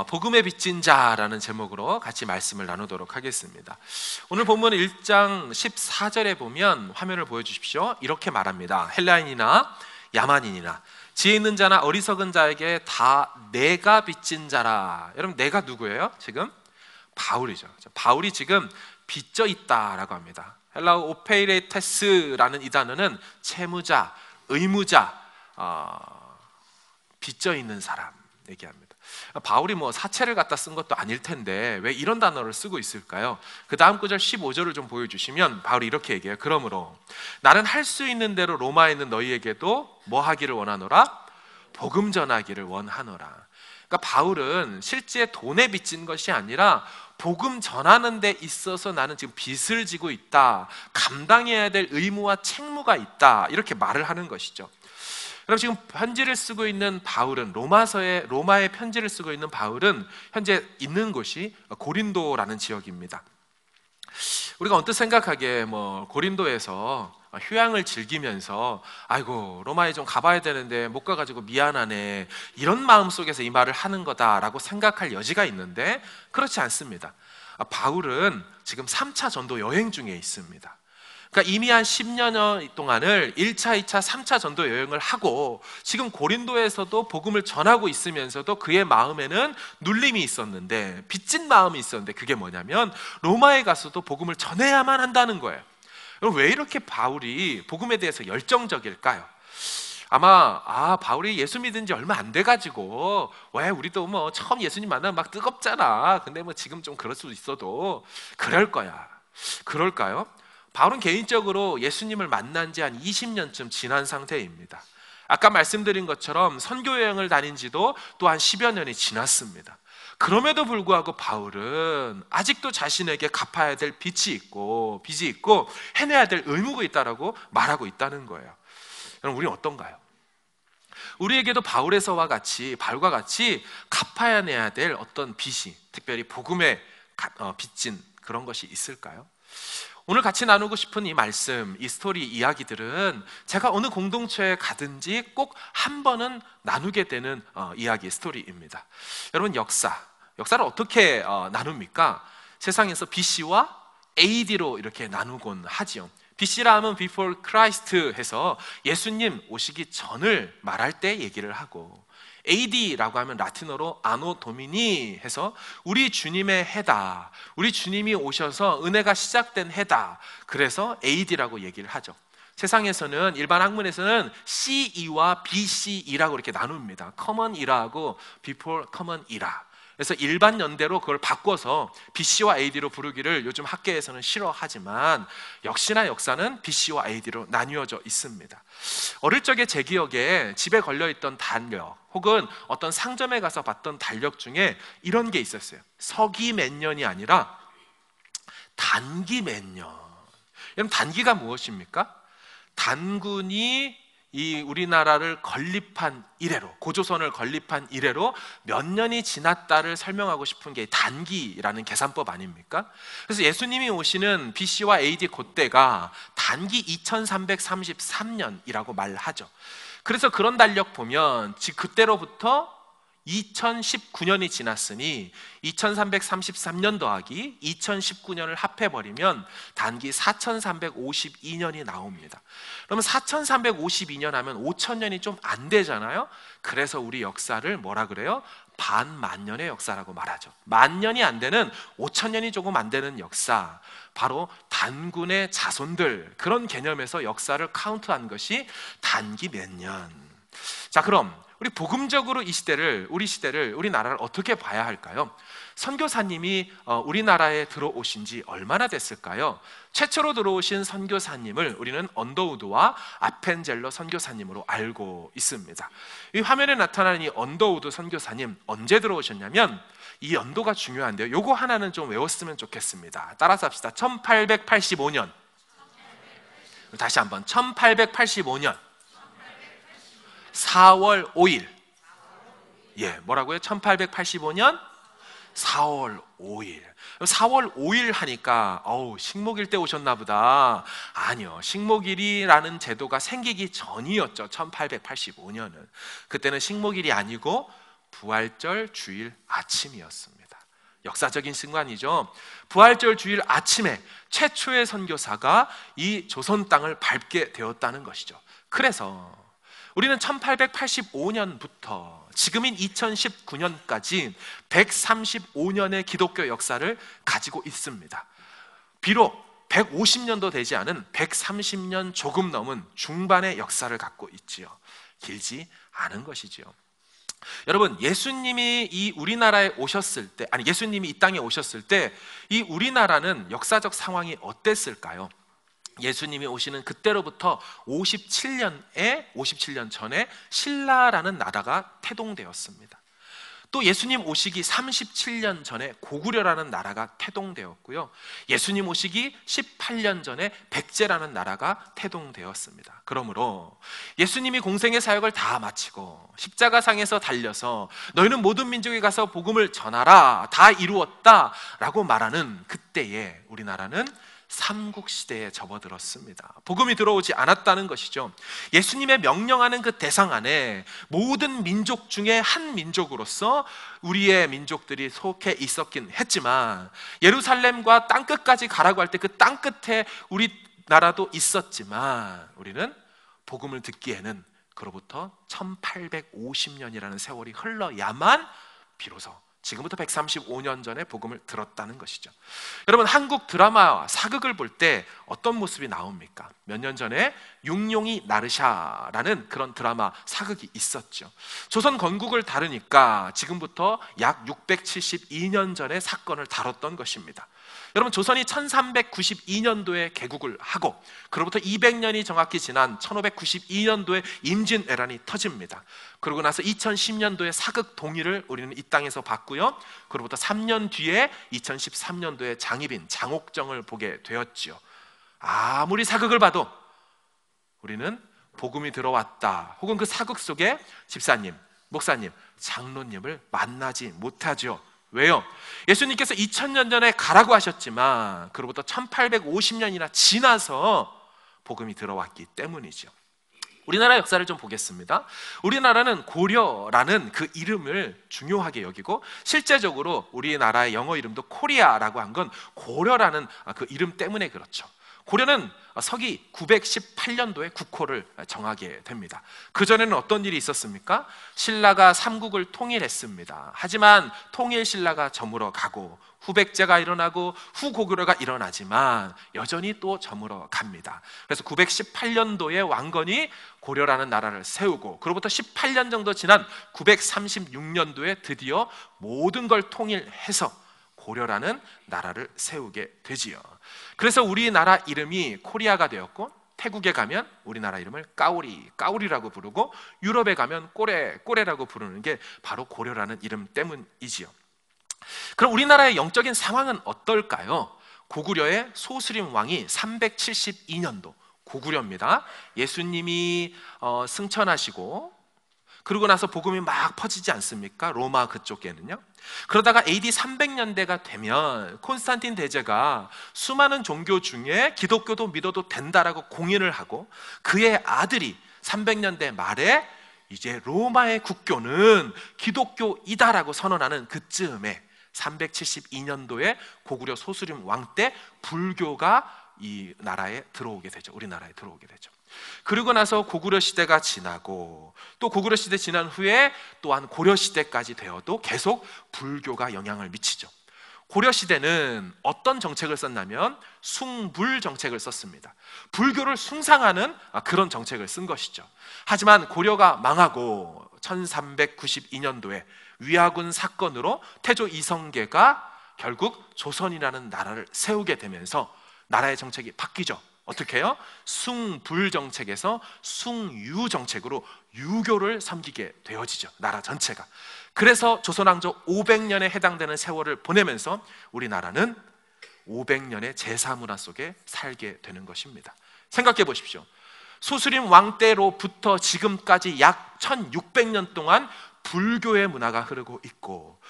복음의 빚진 자라는 제목으로 같이 말씀을 나누도록 하겠습니다. 오늘 본문 1장 14절에 보면 화면을 보여주십시오. 이렇게 말합니다. 헬라인이나 야만인이나 지혜 있는 자나 어리석은 자에게 다 내가 빚진 자라. 여러분, 내가 누구예요? 지금 바울이죠. 바울이 지금 빚져 있다라고 합니다. 헬라어 오페이레테스라는 이 단어는 채무자, 의무자, 빚져 있는 사람 얘기합니다. 바울이 사채를 갖다 쓴 것도 아닐 텐데 왜 이런 단어를 쓰고 있을까요? 그 다음 구절 15절을 좀 보여주시면 바울이 이렇게 얘기해요. 그러므로 나는 할 수 있는 대로 로마에 있는 너희에게도 뭐 하기를 원하노라? 복음 전하기를 원하노라. 그러니까 바울은 실제 돈에 빚진 것이 아니라 복음 전하는 데 있어서 나는 지금 빚을 지고 있다, 감당해야 될 의무와 책무가 있다, 이렇게 말을 하는 것이죠. 그럼 지금 편지를 쓰고 있는 바울은 로마의 편지를 쓰고 있는 바울은 현재 있는 곳이 고린도라는 지역입니다. 우리가 언뜻 생각하기에 고린도에서 휴양을 즐기면서 아이고 로마에 좀 가봐야 되는데 못 가가지고 미안하네, 이런 마음 속에서 이 말을 하는 거다라고 생각할 여지가 있는데 그렇지 않습니다. 바울은 지금 3차 전도 여행 중에 있습니다. 그러니까 이미 한 10년 동안을 1차, 2차, 3차 전도 여행을 하고 지금 고린도에서도 복음을 전하고 있으면서도 그의 마음에는 눌림이 있었는데, 빚진 마음이 있었는데, 그게 뭐냐면 로마에 가서도 복음을 전해야만 한다는 거예요. 왜 이렇게 바울이 복음에 대해서 열정적일까요? 아마 바울이 예수 믿은 지 얼마 안 돼가지고 왜 우리도 처음 예수님 만나면 막 뜨겁잖아, 근데 지금 좀 그럴 수도 있어도 그럴 거야. 그럴까요? 바울은 개인적으로 예수님을 만난 지 한 20년쯤 지난 상태입니다. 아까 말씀드린 것처럼 선교 여행을 다닌 지도 또한 10여 년이 지났습니다. 그럼에도 불구하고 바울은 아직도 자신에게 갚아야 될 빚이 있고 해내야 될 의무가 있다라고 말하고 있다는 거예요. 여러분, 우리는 어떤가요? 우리에게도 바울과 같이 갚아야 내야 될 어떤 빚이, 특별히 복음에 빚진 그런 것이 있을까요? 오늘 같이 나누고 싶은 이 말씀, 이 스토리 이야기들은 제가 어느 공동체에 가든지 꼭 한 번은 나누게 되는 이야기, 스토리입니다. 여러분, 역사를 어떻게 나눕니까? 세상에서 BC와 AD로 이렇게 나누곤 하지요. BC라 하면 Before Christ 해서 예수님 오시기 전을 말할 때 얘기를 하고, AD라고 하면 라틴어로 아노 도미니 해서 우리 주님의 해다, 우리 주님이 오셔서 은혜가 시작된 해다, 그래서 AD라고 얘기를 하죠. 세상에서는, 일반 학문에서는 CE와 BCE라고 이렇게 나눕니다. Common Era하고 Before Common Era. 그래서 일반 연대로 그걸 바꿔서 BC와 AD로 부르기를 요즘 학계에서는 싫어하지만 역시나 역사는 BC와 AD로 나뉘어져 있습니다. 어릴 적에 제 기억에 집에 걸려있던 달력 혹은 어떤 상점에 가서 봤던 달력 중에 이런 게 있었어요. 서기 몇 년이 아니라 단기 몇 년. 여러분, 단기가 무엇입니까? 단군이 이 우리나라를 건립한 이래로, 고조선을 건립한 이래로 몇 년이 지났다를 설명하고 싶은 게 단기라는 계산법 아닙니까? 그래서 예수님이 오시는 BC와 AD 그때가 단기 2333년이라고 말하죠. 그래서 그런 달력 보면 그때로부터 2019년이 지났으니 2333년 더하기 2019년을 합해버리면 단기 4352년이 나옵니다. 그러면 4352년 하면 5000년이 좀 안 되잖아요. 그래서 우리 역사를 뭐라 그래요? 반만년의 역사라고 말하죠. 만년이 안 되는, 5000년이 조금 안 되는 역사, 바로 단군의 자손들, 그런 개념에서 역사를 카운트한 것이 단기 몇 년. 자, 그럼 우리 복음적으로 우리 시대를, 우리나라를 어떻게 봐야 할까요? 선교사님이 우리나라에 들어오신 지 얼마나 됐을까요? 최초로 들어오신 선교사님을 우리는 언더우드와 아펜젤러 선교사님으로 알고 있습니다. 이 화면에 나타나는 이 언더우드 선교사님, 언제 들어오셨냐면, 이 연도가 중요한데요, 요거 하나는 좀 외웠으면 좋겠습니다. 따라서 합시다. 1885년. 다시 한번 1885년 4월 5일. 뭐라고요? 1885년 4월 5일. 4월 5일 하니까 식목일 때 오셨나 보다. 아니요, 식목일이라는 제도가 생기기 전이었죠. 1885년은. 그때는 식목일이 아니고 부활절 주일 아침이었습니다. 역사적인 순간이죠. 부활절 주일 아침에 최초의 선교사가 이 조선 땅을 밟게 되었다는 것이죠. 그래서 우리는 1885년부터 지금인 2019년까지 135년의 기독교 역사를 가지고 있습니다. 비록 150년도 되지 않은 130년 조금 넘은 중반의 역사를 갖고 있지요. 길지 않은 것이지요. 여러분, 예수님이 이 우리나라에 오셨을 때, 예수님이 이 땅에 오셨을 때 이 우리나라는 역사적 상황이 어땠을까요? 예수님이 오시는 그때로부터 57년 전에 신라라는 나라가 태동되었습니다. 또 예수님 오시기 37년 전에 고구려라는 나라가 태동되었고요. 예수님 오시기 18년 전에 백제라는 나라가 태동되었습니다. 그러므로 예수님이 공생의 사역을 다 마치고 십자가상에서 달려서 너희는 모든 민족에 가서 복음을 전하라, 다 이루었다 라고 말하는 그때에 우리나라는 삼국시대에 접어들었습니다. 복음이 들어오지 않았다는 것이죠. 예수님의 명령하는 그 대상 안에 모든 민족 중에 한 민족으로서 우리의 민족들이 속해 있었긴 했지만, 예루살렘과 땅끝까지 가라고 할 때 그 땅끝에 우리나라도 있었지만, 우리는 복음을 듣기에는 그로부터 1850년이라는 세월이 흘러야만 비로소 지금부터 135년 전에 복음을 들었다는 것이죠. 여러분, 한국 드라마와 사극을 볼 때 어떤 모습이 나옵니까? 몇 년 전에 육룡이 나르샤라는 그런 드라마 사극이 있었죠. 조선 건국을 다루니까 지금부터 약 672년 전의 사건을 다뤘던 것입니다. 여러분, 조선이 1392년도에 개국을 하고 그로부터 200년이 정확히 지난 1592년도에 임진왜란이 터집니다. 그러고 나서 2010년도에 사극 동의를 우리는 이 땅에서 받고요. 그로부터 3년 뒤에 2013년도에 장희빈, 장옥정을 보게 되었지요. 아무리 사극을 봐도 우리는 복음이 들어왔다, 혹은 그 사극 속에 집사님, 목사님, 장로님을 만나지 못하죠. 왜요? 예수님께서 2000년 전에 가라고 하셨지만 그로부터 1850년이나 지나서 복음이 들어왔기 때문이죠. 우리나라 역사를 좀 보겠습니다. 우리나라는 고려라는 그 이름을 중요하게 여기고, 실제적으로 우리나라의 영어 이름도 코리아라고 한 건 고려라는 그 이름 때문에 그렇죠. 고려는 서기 918년도에 국호를 정하게 됩니다. 그전에는 어떤 일이 있었습니까? 신라가 삼국을 통일했습니다. 하지만 통일 신라가 저물어 가고 후백제가 일어나고 후고구려가 일어나지만 여전히 또 저물어 갑니다. 그래서 918년도에 왕건이 고려라는 나라를 세우고 그로부터 18년 정도 지난 936년도에 드디어 모든 걸 통일해서 고려라는 나라를 세우게 되지요. 그래서 우리나라 이름이 코리아가 되었고, 태국에 가면 우리나라 이름을 까오리라고 부르고, 유럽에 가면 꼬레라고 부르는 게 바로 고려라는 이름 때문이지요. 그럼 우리나라의 영적인 상황은 어떨까요? 고구려의 소스림 왕이 372년도, 고구려입니다. 예수님이 승천하시고 그러고 나서 복음이 막 퍼지지 않습니까? 로마 그쪽에는요. 그러다가 AD 300년대가 되면 콘스탄틴 대제가 수많은 종교 중에 기독교도 믿어도 된다라고 공인을 하고, 그의 아들이 300년대 말에 이제 로마의 국교는 기독교이다라고 선언하는 그쯤에 372년도에 고구려 소수림 왕 때 불교가 이 나라에 들어오게 되죠. 우리나라에 들어오게 되죠. 그리고 나서 고구려 시대가 지나고, 또 고구려 시대 지난 후에 또한 고려 시대까지 되어도 계속 불교가 영향을 미치죠. 고려 시대는 어떤 정책을 썼냐면 숭불 정책을 썼습니다. 불교를 숭상하는 그런 정책을 쓴 것이죠. 하지만 고려가 망하고 1392년도에 위화군 사건으로 태조 이성계가 결국 조선이라는 나라를 세우게 되면서 나라의 정책이 바뀌죠. 어떻게 해요? 숭불 정책에서 숭유 정책으로 유교를 섬기게 되어지죠. 나라 전체가. 그래서 조선왕조 500년에 해당되는 세월을 보내면서 우리나라는 500년의 제사문화 속에 살게 되는 것입니다. 생각해 보십시오. 소수림 왕 때로부터 지금까지 약 1600년 동안 불교의 문화가 흐르고 있고,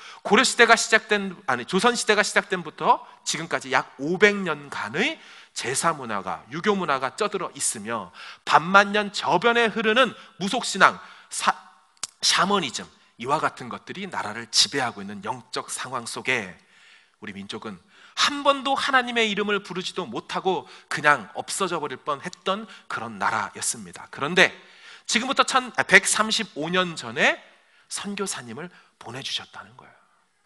조선 시대가 시작된부터 지금까지 약 500년간의 제사 문화가, 유교 문화가 쩌들어 있으며, 반만년 저변에 흐르는 무속신앙, 샤머니즘, 이와 같은 것들이 나라를 지배하고 있는 영적 상황 속에 우리 민족은 한 번도 하나님의 이름을 부르지도 못하고 그냥 없어져 버릴 뻔했던 그런 나라였습니다. 그런데 지금부터 135년 전에 선교사님을 보내주셨다는 거예요.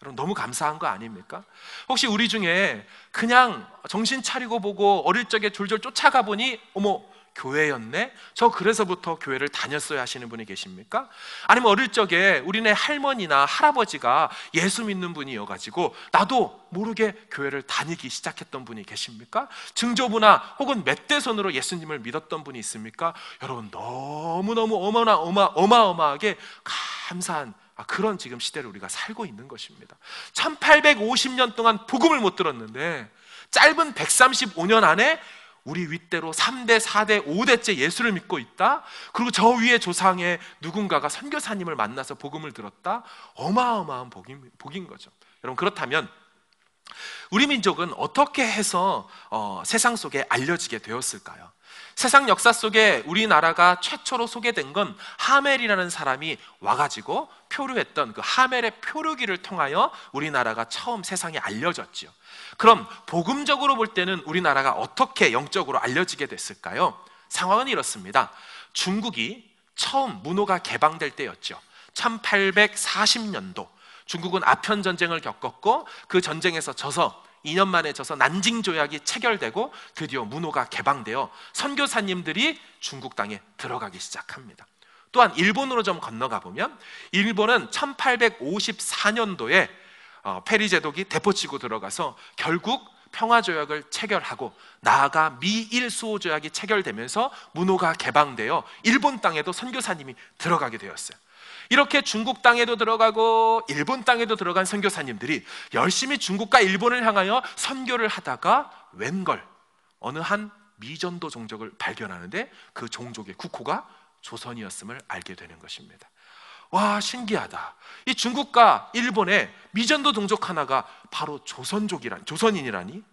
여러분, 너무 감사한 거 아닙니까? 혹시 우리 중에 그냥 정신 차리고 보고 어릴 적에 졸졸 쫓아가 보니 어머, 교회였네? 저 그래서부터 교회를 다녔어야 하시는 분이 계십니까? 아니면 어릴 적에 우리네 할머니나 할아버지가 예수 믿는 분이어가지고 나도 모르게 교회를 다니기 시작했던 분이 계십니까? 증조부나 혹은 멧돼손으로 예수님을 믿었던 분이 있습니까? 여러분, 너무너무 어마어마하게 감사한 그런 지금 시대를 우리가 살고 있는 것입니다. 1850년 동안 복음을 못 들었는데 짧은 135년 안에 우리 윗대로 3대, 4대, 5대째 예수를 믿고 있다? 그리고 저 위에 조상의 누군가가 선교사님을 만나서 복음을 들었다? 어마어마한 복인 거죠. 여러분, 그렇다면 우리 민족은 어떻게 해서 세상 속에 알려지게 되었을까요? 세상 역사 속에 우리나라가 최초로 소개된 건 하멜이라는 사람이 와가지고 표류했던 그 하멜의 표류기를 통하여 우리나라가 처음 세상에 알려졌지요. 그럼 복음적으로 볼 때는 우리나라가 어떻게 영적으로 알려지게 됐을까요? 상황은 이렇습니다. 중국이 처음 문호가 개방될 때였죠. 1840년도 중국은 아편 전쟁을 겪었고 그 전쟁에서 져서 2년 만에 져서 난징 조약이 체결되고 드디어 문호가 개방되어 선교사님들이 중국 땅에 들어가기 시작합니다. 또한 일본으로 좀 건너가 보면 일본은 1854년도에 페리 제독이 대포치고 들어가서 결국 평화조약을 체결하고 나아가 미일 수호 조약이 체결되면서 문호가 개방되어 일본 땅에도 선교사님이 들어가게 되었어요. 이렇게 중국 땅에도 들어가고 일본 땅에도 들어간 선교사님들이 열심히 중국과 일본을 향하여 선교를 하다가 웬걸 어느 한 미전도 종족을 발견하는데 그 종족의 국호가 조선이었음을 알게 되는 것입니다. 와, 신기하다. 이 중국과 일본의 미전도 종족 하나가 바로 조선인이라니.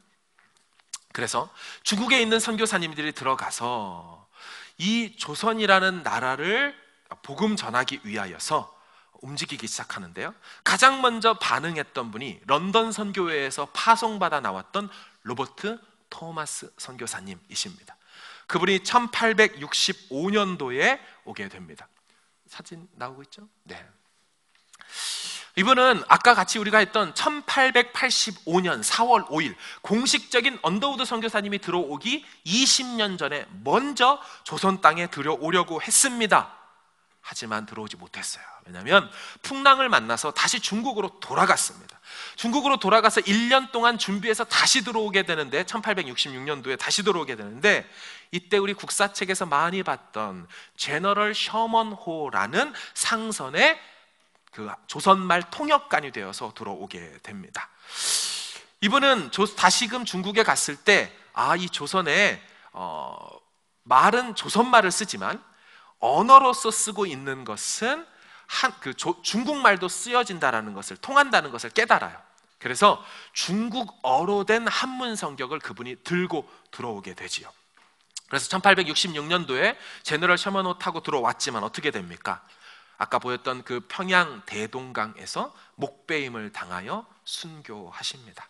그래서 중국에 있는 선교사님들이 들어가서 이 조선이라는 나라를 복음 전하기 위하여서 움직이기 시작하는데요. 가장 먼저 반응했던 분이 런던 선교회에서 파송받아 나왔던 로버트 토마스 선교사님이십니다. 그분이 1865년도에 오게 됩니다. 사진 나오고 있죠? 네. 이분은 아까 같이 우리가 했던 1885년 4월 5일 공식적인 언더우드 선교사님이 들어오기 20년 전에 먼저 조선 땅에 들어오려고 했습니다. 하지만 들어오지 못했어요. 왜냐하면 풍랑을 만나서 다시 중국으로 돌아갔습니다. 중국으로 돌아가서 1년 동안 준비해서 다시 들어오게 되는데 1866년도에 다시 들어오게 되는데 이때 우리 국사책에서 많이 봤던 제너럴 셔먼호라는 상선의 그 조선말 통역관이 되어서 들어오게 됩니다. 이분은 다시금 중국에 갔을 때 이 조선에 말은 조선말을 쓰지만 언어로서 쓰고 있는 것은 중국말도 쓰여진다는 것을 통한다는 것을 깨달아요. 그래서 중국어로 된 한문 성격을 그분이 들고 들어오게 되지요. 그래서 1866년도에 제너럴 셔먼호 타고 들어왔지만 어떻게 됩니까? 아까 보였던 그 평양 대동강에서 목배임을 당하여 순교하십니다.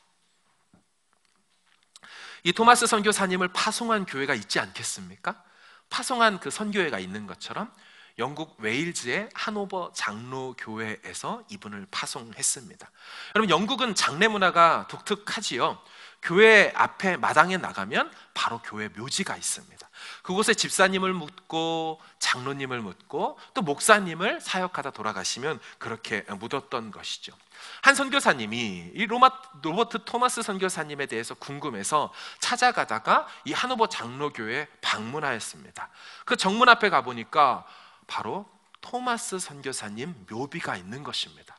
이 토마스 선교사님을 파송한 교회가 있지 않겠습니까? 파송한 그 선교회가 있는 것처럼 영국 웨일즈의 하노버 장로교회에서 이분을 파송했습니다. 여러분, 영국은 장례 문화가 독특하지요. 교회 앞에 마당에 나가면 바로 교회 묘지가 있습니다. 그곳에 집사님을 묻고 장로님을 묻고 또 목사님을 사역하다 돌아가시면 그렇게 묻었던 것이죠. 한 선교사님이 이 로버트 토마스 선교사님에 대해서 궁금해서 찾아가다가 이 하노버 장로교회에 방문하였습니다. 그 정문 앞에 가보니까 바로 토마스 선교사님 묘비가 있는 것입니다.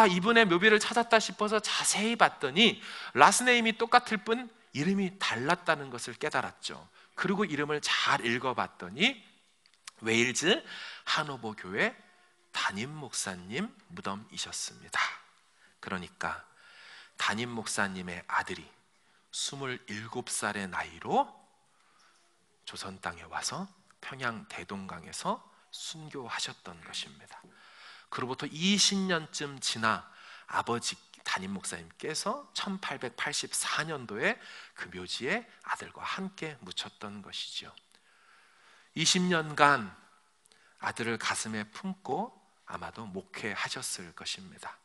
이분의 묘비를 찾았다 싶어서 자세히 봤더니 라스네임이 똑같을 뿐 이름이 달랐다는 것을 깨달았죠. 그리고 이름을 잘 읽어봤더니 웨일즈 하노버 교회 담임 목사님 무덤이셨습니다. 그러니까 담임 목사님의 아들이 27살의 나이로 조선 땅에 와서 평양 대동강에서 순교하셨던 것입니다. 그로부터 20년쯤 지나 아버지 담임 목사님께서 1884년도에 그 묘지에 아들과 함께 묻혔던 것이죠. 20년간 아들을 가슴에 품고 아마도 목회하셨을 것입니다.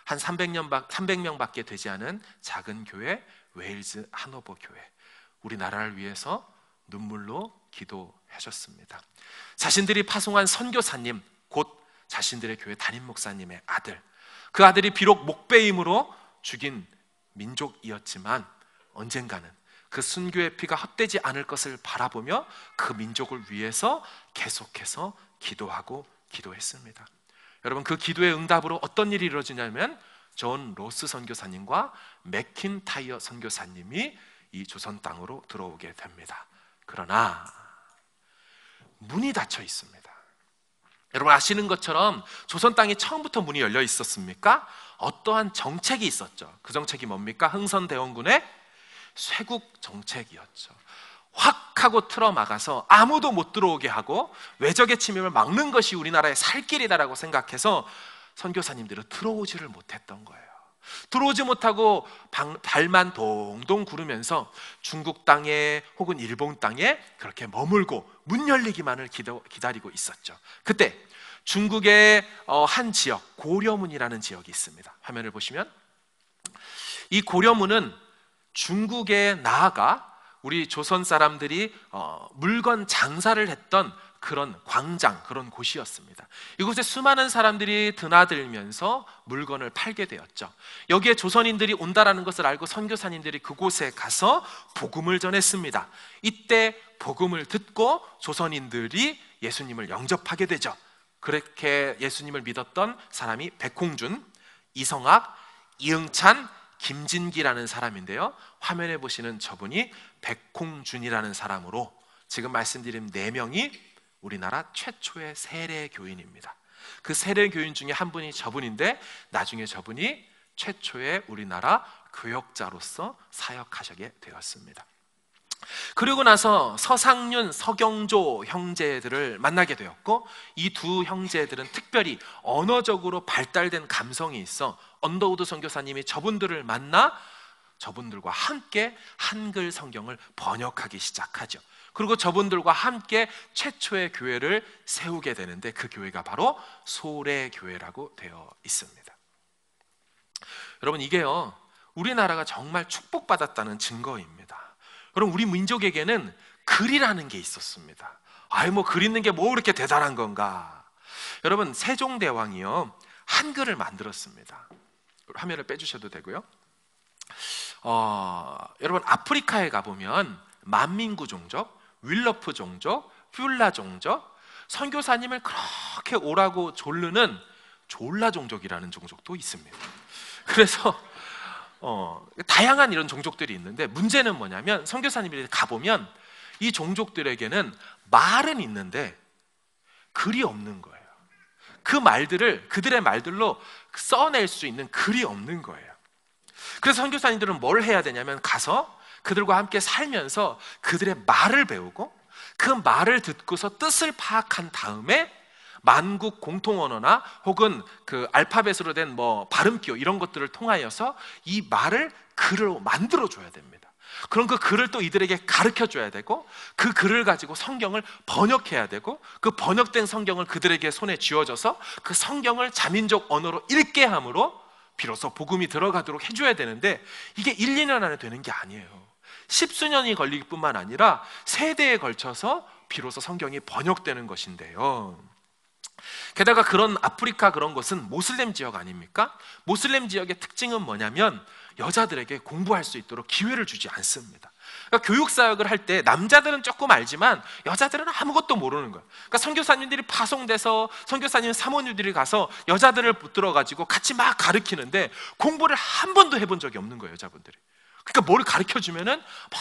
한 300명밖에 되지 않은 작은 교회, 웨일즈 하노버 교회, 우리나라를 위해서 눈물로 기도하셨습니다. 자신들이 파송한 선교사님, 곧 자신들의 교회 담임 목사님의 아들, 그 아들이 비록 목배임으로 죽인 민족이었지만 언젠가는 그 순교의 피가 헛되지 않을 것을 바라보며 그 민족을 위해서 계속해서 기도하고 기도했습니다. 여러분, 그 기도의 응답으로 어떤 일이 이루어지냐면 존 로스 선교사님과 맥킨타이어 선교사님이 이 조선 땅으로 들어오게 됩니다. 그러나 문이 닫혀 있습니다. 여러분 아시는 것처럼 조선 땅이 처음부터 문이 열려 있었습니까? 어떠한 정책이 있었죠. 그 정책이 뭡니까? 흥선대원군의 쇄국 정책이었죠. 확 하고 틀어막아서 아무도 못 들어오게 하고 외적의 침입을 막는 것이 우리나라의 살 길이다라고 생각해서 선교사님들은 들어오지를 못했던 거예요. 들어오지 못하고 발만 동동 구르면서 중국 땅에 혹은 일본 땅에 그렇게 머물고 문 열리기만을 기다리고 있었죠. 그때 중국의 한 지역, 고려문이라는 지역이 있습니다. 화면을 보시면 이 고려문은 중국에 나아가 우리 조선 사람들이 물건 장사를 했던 그런 광장, 그런 곳이었습니다. 이곳에 수많은 사람들이 드나들면서 물건을 팔게 되었죠. 여기에 조선인들이 온다라는 것을 알고 선교사님들이 그곳에 가서 복음을 전했습니다. 이때 복음을 듣고 조선인들이 예수님을 영접하게 되죠. 그렇게 예수님을 믿었던 사람이 백홍준, 이성학, 이응찬, 김진기라는 사람인데요, 화면에 보시는 저분이 백홍준이라는 사람으로 지금 말씀드린 4명이 우리나라 최초의 세례교인입니다. 그 세례교인 중에 한 분이 저분인데 나중에 저분이 최초의 우리나라 교역자로서 사역하시게 되었습니다. 그리고 나서 서상윤, 서경조 형제들을 만나게 되었고, 이 두 형제들은 특별히 언어적으로 발달된 감성이 있어 언더우드 선교사님이 저분들을 만나 저분들과 함께 한글 성경을 번역하기 시작하죠. 그리고 저분들과 함께 최초의 교회를 세우게 되는데 그 교회가 바로 소래교회라고 되어 있습니다. 여러분, 이게요 우리나라가 정말 축복받았다는 증거입니다. 여러분, 우리 민족에게는 글이라는 게 있었습니다. 뭐 글 있는 게 뭐 그렇게 대단한 건가. 여러분, 세종대왕이요 한글을 만들었습니다. 화면을 빼주셔도 되고요. 여러분, 아프리카에 가보면 만민구 종족, 윌러프 종족, 퓰라 종족, 선교사님을 그렇게 오라고 조르는 졸라 종족이라는 종족도 있습니다. 그래서 다양한 이런 종족들이 있는데, 문제는 뭐냐면 선교사님들이 가보면 이 종족들에게는 말은 있는데 글이 없는 거예요. 그 말들을 그들의 말들로 써낼 수 있는 글이 없는 거예요. 그래서 선교사님들은 뭘 해야 되냐면 가서 그들과 함께 살면서 그들의 말을 배우고 그 말을 듣고서 뜻을 파악한 다음에 만국 공통 언어나 혹은 그 알파벳으로 된 발음기호 이런 것들을 통하여서 이 말을 글로 만들어 줘야 됩니다. 그럼 그 글을 또 이들에게 가르쳐 줘야 되고, 그 글을 가지고 성경을 번역해야 되고, 그 번역된 성경을 그들에게 손에 쥐어줘서 그 성경을 자민족 언어로 읽게 함으로 비로소 복음이 들어가도록 해줘야 되는데, 이게 1, 2년 안에 되는 게 아니에요. 10수년이 걸릴 뿐만 아니라 세대에 걸쳐서 비로소 성경이 번역되는 것인데요, 게다가 그런 아프리카 그런 곳은 모슬렘 지역 아닙니까? 모슬렘 지역의 특징은 뭐냐면 여자들에게 공부할 수 있도록 기회를 주지 않습니다. 그러니까 교육사역을 할 때 남자들은 조금 알지만 여자들은 아무것도 모르는 거예요. 그러니까 선교사님들이 파송돼서 선교사님 사모님들이 가서 여자들을 붙들어가지고 같이 막 가르치는데 공부를 한 번도 해본 적이 없는 거예요, 여자분들이. 그러니까 뭘 가르쳐주면은 막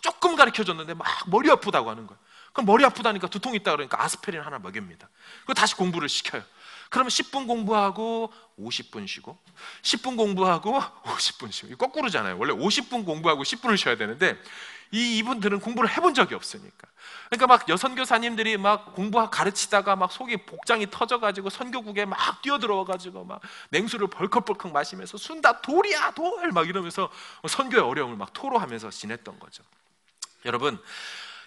조금 가르쳐줬는데 막 머리 아프다고 하는 거예요. 그럼 머리 아프다니까 두통 있다 그러니까 아스피린 하나 먹입니다. 그리고 다시 공부를 시켜요. 그러면 10분 공부하고 50분 쉬고 10분 공부하고 50분 쉬고 거꾸로잖아요. 원래 50분 공부하고 10분을 쉬어야 되는데 이분들은 공부를 해본 적이 없으니까. 그러니까 막 여선교사님들이 막 가르치다가 막 속이 복장이 터져가지고 선교국에 막 뛰어들어와가지고 막 냉수를 벌컥벌컥 마시면서 순다 돌이야 돌 막 이러면서 선교의 어려움을 막 토로하면서 지냈던 거죠. 여러분,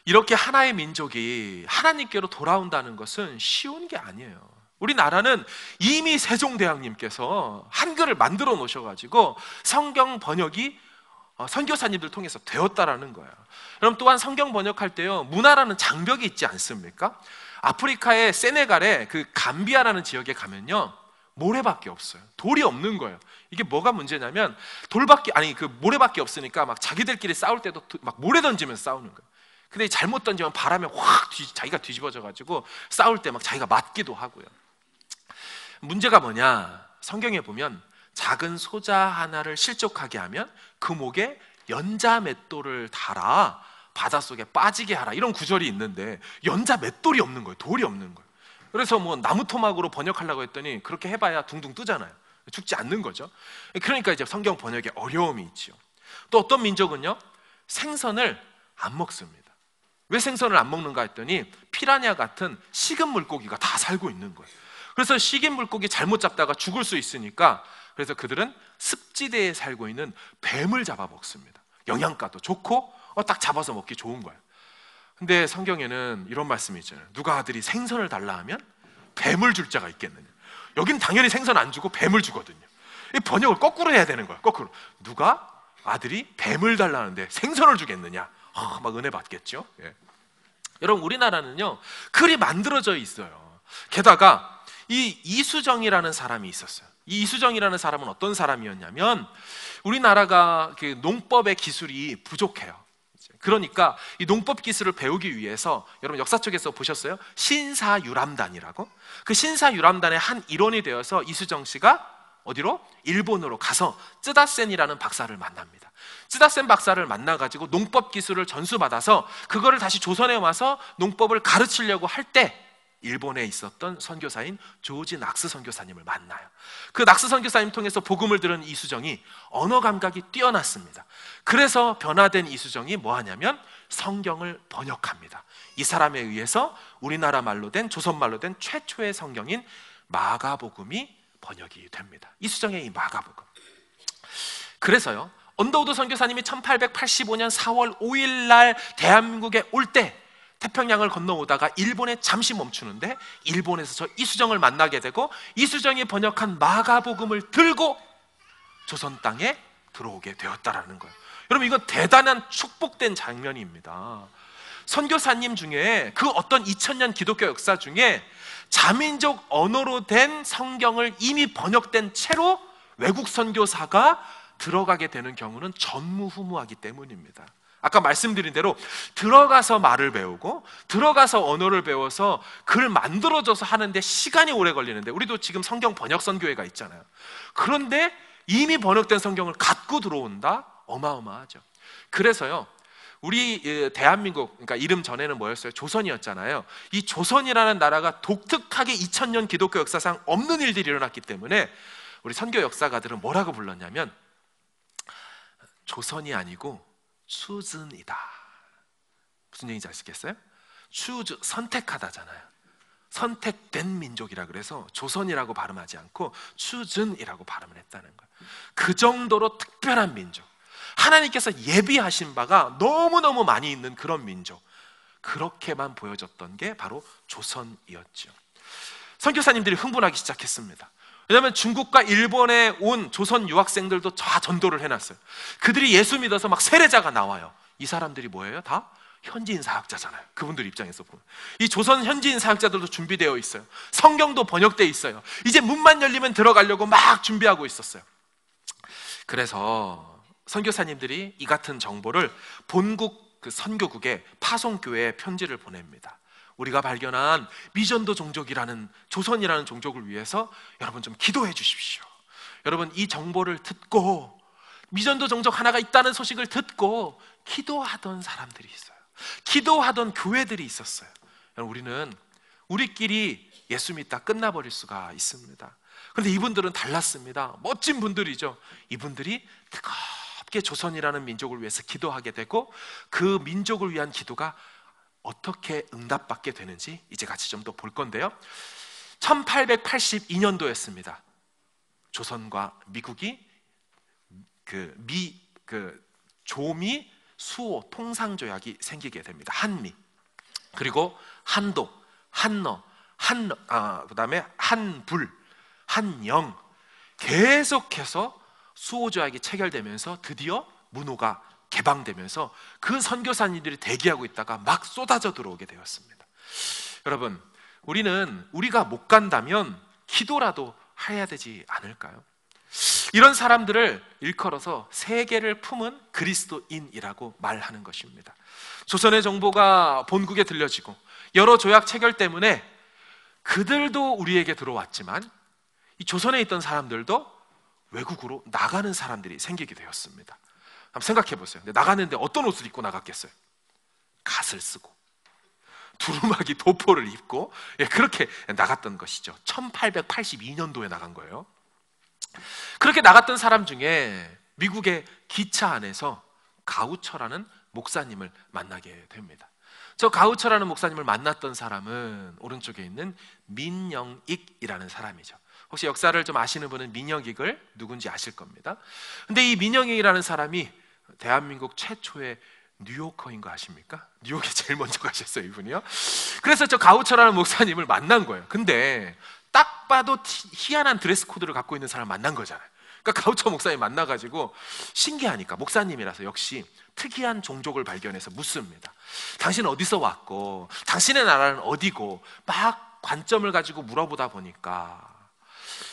이렇게 하나의 민족이 하나님께로 돌아온다는 것은 쉬운 게 아니에요. 우리나라는 이미 세종대왕님께서 한글을 만들어 놓으셔가지고 성경 번역이 선교사님들 통해서 되었다라는 거예요. 여러분, 또한 성경 번역할 때요, 문화라는 장벽이 있지 않습니까? 아프리카의 세네갈의 그 감비아라는 지역에 가면요, 모래밖에 없어요. 돌이 없는 거예요. 이게 뭐가 문제냐면 모래밖에 없으니까 막 자기들끼리 싸울 때도 막 모래 던지면서 싸우는 거예요. 근데 잘못 던지면 바람에 자기가 뒤집어져가지고 싸울 때 막 자기가 맞기도 하고요. 문제가 뭐냐? 성경에 보면 작은 소자 하나를 실족하게 하면 그 목에 연자 맷돌을 달아 바닷속에 빠지게 하라, 이런 구절이 있는데 연자 맷돌이 없는 거예요. 돌이 없는 거예요. 그래서 뭐 나무 토막으로 번역하려고 했더니 그렇게 해봐야 둥둥 뜨잖아요. 죽지 않는 거죠. 그러니까 이제 성경 번역에 어려움이 있죠. 또 어떤 민족은요, 생선을 안 먹습니다. 왜 생선을 안 먹는가 했더니 피라냐 같은 식은 물고기가 다 살고 있는 거예요. 그래서 식인 물고기 잘못 잡다가 죽을 수 있으니까, 그래서 그들은 습지대에 살고 있는 뱀을 잡아 먹습니다. 영양가도 좋고 딱 잡아서 먹기 좋은 거예요. 근데 성경에는 이런 말씀이 있잖아요. 누가 아들이 생선을 달라 하면 뱀을 줄 자가 있겠느냐. 여긴 당연히 생선 안 주고 뱀을 주거든요. 이 번역을 거꾸로 해야 되는 거예요. 거꾸로. 누가 아들이 뱀을 달라 하는데 생선을 주겠느냐. 막 은혜 받겠죠. 예. 여러분, 우리나라는요, 글이 만들어져 있어요. 게다가 이 이수정이라는 사람이 있었어요. 이 이수정이라는 사람은 어떤 사람이었냐면, 우리나라가 그 농법의 기술이 부족해요. 그러니까 이 농법 기술을 배우기 위해서, 여러분 역사 쪽에서 보셨어요? 신사유람단이라고? 그 신사유람단의 한 일원이 되어서 이수정 씨가 어디로? 일본으로 가서 쯔다센이라는 박사를 만납니다. 쯔다센 박사를 만나가지고 농법 기술을 전수받아서 그거를 다시 조선에 와서 농법을 가르치려고 할 때 일본에 있었던 선교사인 조지 낙스 선교사님을 만나요. 그 낙스 선교사님 통해서 복음을 들은 이수정이 언어 감각이 뛰어났습니다. 그래서 변화된 이수정이 뭐 하냐면 성경을 번역합니다. 이 사람에 의해서 우리나라 말로 된, 조선 말로 된 최초의 성경인 마가복음이 번역이 됩니다. 이수정의 이 마가복음. 그래서요, 언더우드 선교사님이 1885년 4월 5일 날 대한민국에 올 때 태평양을 건너오다가 일본에 잠시 멈추는데, 일본에서 저 이수정을 만나게 되고 이수정이 번역한 마가복음을 들고 조선 땅에 들어오게 되었다라는 거예요. 여러분, 이건 대단한 축복된 장면입니다. 선교사님 중에 그 어떤 2000년 기독교 역사 중에 자민족 언어로 된 성경을 이미 번역된 채로 외국 선교사가 들어가게 되는 경우는 전무후무하기 때문입니다. 아까 말씀드린 대로 들어가서 말을 배우고 들어가서 언어를 배워서 글 만들어져서 하는데 시간이 오래 걸리는데, 우리도 지금 성경 번역 선교회가 있잖아요. 그런데 이미 번역된 성경을 갖고 들어온다? 어마어마하죠. 그래서요, 우리 대한민국, 그러니까 이름 전에는 뭐였어요? 조선이었잖아요. 이 조선이라는 나라가 독특하게 2000년 기독교 역사상 없는 일들이 일어났기 때문에 우리 선교 역사가들은 뭐라고 불렀냐면 조선이 아니고 추즌이다. 무슨 얘기인지 아시겠어요? 추즈, 선택하다잖아요. 선택된 민족이라 그래서 조선이라고 발음하지 않고 추즌이라고 발음을 했다는 거예요. 그 정도로 특별한 민족, 하나님께서 예비하신 바가 너무너무 많이 있는 그런 민족, 그렇게만 보여졌던 게 바로 조선이었죠. 선교사님들이 흥분하기 시작했습니다. 왜냐하면 중국과 일본에 온 조선 유학생들도 다 전도를 해놨어요. 그들이 예수 믿어서 막 세례자가 나와요. 이 사람들이 뭐예요? 다 현지인 사역자잖아요. 그분들 입장에서 보면 이 조선 현지인 사역자들도 준비되어 있어요. 성경도 번역되어 있어요. 이제 문만 열리면 들어가려고 막 준비하고 있었어요. 그래서 선교사님들이 이 같은 정보를 본국 그 선교국에 파송교회에 편지를 보냅니다. 우리가 발견한 미전도 종족이라는, 조선이라는 종족을 위해서 여러분 좀 기도해 주십시오. 여러분, 이 정보를 듣고 미전도 종족 하나가 있다는 소식을 듣고 기도하던 사람들이 있어요. 기도하던 교회들이 있었어요. 여러분, 우리는 우리끼리 예수 믿다 끝나버릴 수가 있습니다. 그런데 이분들은 달랐습니다. 멋진 분들이죠. 이분들이 뜨겁게 조선이라는 민족을 위해서 기도하게 되고 그 민족을 위한 기도가 어떻게 응답받게 되는지 이제 같이 좀 더 볼 건데요. 1882년도였습니다. 조선과 미국이 조미 수호 통상조약이 생기게 됩니다. 한미, 그리고 한도, 한너, 그다음에 한불, 한영, 계속해서 수호조약이 체결되면서 드디어 문호가 개방되면서 그 선교사님들이 대기하고 있다가 막 쏟아져 들어오게 되었습니다. 여러분, 우리가 못 간다면 기도라도 해야 되지 않을까요? 이런 사람들을 일컬어서 세계를 품은 그리스도인이라고 말하는 것입니다. 조선의 정보가 본국에 들려지고 여러 조약 체결 때문에 그들도 우리에게 들어왔지만 이 조선에 있던 사람들도 외국으로 나가는 사람들이 생기게 되었습니다. 한번 생각해 보세요. 나가는데 어떤 옷을 입고 나갔겠어요? 갓을 쓰고 두루마기 도포를 입고 그렇게 나갔던 것이죠. 1882년도에 나간 거예요. 그렇게 나갔던 사람 중에 미국의 기차 안에서 가우처라는 목사님을 만나게 됩니다. 저 가우처라는 목사님을 만났던 사람은 오른쪽에 있는 민영익이라는 사람이죠. 혹시 역사를 좀 아시는 분은 민영익을 누군지 아실 겁니다. 근데 이 민영익이라는 사람이 대한민국 최초의 뉴요커인 거 아십니까? 뉴욕에 제일 먼저 가셨어요, 이분이요. 그래서 저 가우처라는 목사님을 만난 거예요. 근데 딱 봐도 희한한 드레스 코드를 갖고 있는 사람 만난 거잖아요. 그러니까 가우처 목사님 만나가지고 신기하니까 목사님이라서 역시 특이한 종족을 발견해서 묻습니다. 당신은 어디서 왔고 당신의 나라는 어디고 막 관점을 가지고 물어보다 보니까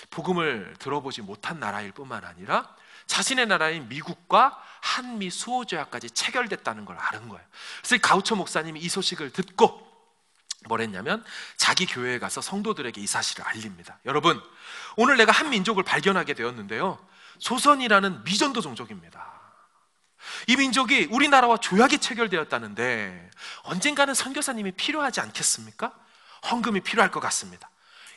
복음을 들어보지 못한 나라일 뿐만 아니라 자신의 나라인 미국과 한미 수호조약까지 체결됐다는 걸 아는 거예요. 그래서 가우처 목사님이 이 소식을 듣고 뭘 했냐면 자기 교회에 가서 성도들에게 이 사실을 알립니다. 여러분, 오늘 내가 한 민족을 발견하게 되었는데요, 조선이라는 미전도 종족입니다. 이 민족이 우리나라와 조약이 체결되었다는데 언젠가는 선교사님이 필요하지 않겠습니까? 헌금이 필요할 것 같습니다.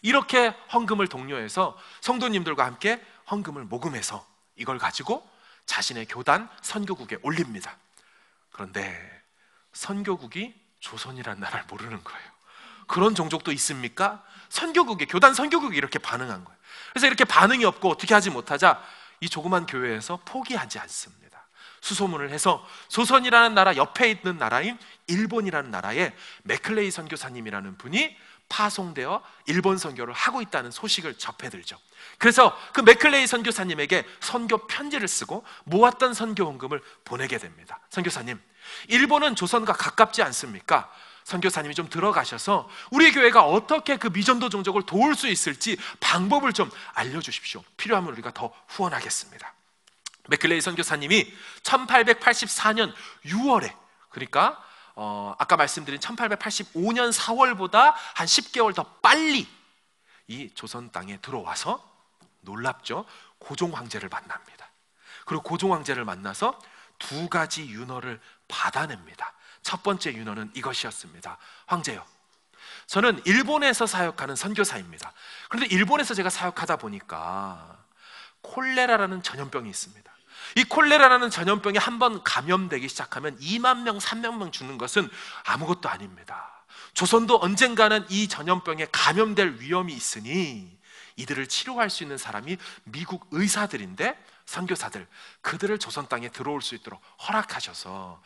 이렇게 헌금을 독려해서 성도님들과 함께 헌금을 모금해서 이걸 가지고 자신의 교단 선교국에 올립니다. 그런데 선교국이 조선이라는 나라를 모르는 거예요. 그런 종족도 있습니까? 선교국에, 교단 선교국이 이렇게 반응한 거예요. 그래서 이렇게 반응이 없고 어떻게 하지 못하자 이 조그만 교회에서 포기하지 않습니다. 수소문을 해서 조선이라는 나라 옆에 있는 나라인 일본이라는 나라에 맥클레이 선교사님이라는 분이 파송되어 일본 선교를 하고 있다는 소식을 접해들죠. 그래서 그 맥클레이 선교사님에게 선교 편지를 쓰고 모았던 선교 헌금을 보내게 됩니다. 선교사님, 일본은 조선과 가깝지 않습니까? 선교사님이 좀 들어가셔서 우리 교회가 어떻게 그 미전도 종족을 도울 수 있을지 방법을 좀 알려주십시오. 필요하면 우리가 더 후원하겠습니다. 맥클레이 선교사님이 1884년 6월에, 그러니까 아까 말씀드린 1885년 4월보다 한 10개월 더 빨리 이 조선 땅에 들어와서 놀랍죠, 고종 황제를 만납니다. 그리고 고종 황제를 만나서 두 가지 윤허를 받아냅니다. 첫 번째 윤허는 이것이었습니다. 황제요, 저는 일본에서 사역하는 선교사입니다. 그런데 일본에서 제가 사역하다 보니까 콜레라라는 전염병이 있습니다. 이 콜레라라는 전염병이 한번 감염되기 시작하면 2만 명, 3만 명 죽는 것은 아무것도 아닙니다. 조선도 언젠가는 이 전염병에 감염될 위험이 있으니 이들을 치료할 수 있는 사람이 미국 의사들인데, 선교사들, 그들을 조선 땅에 들어올 수 있도록 허락하셔서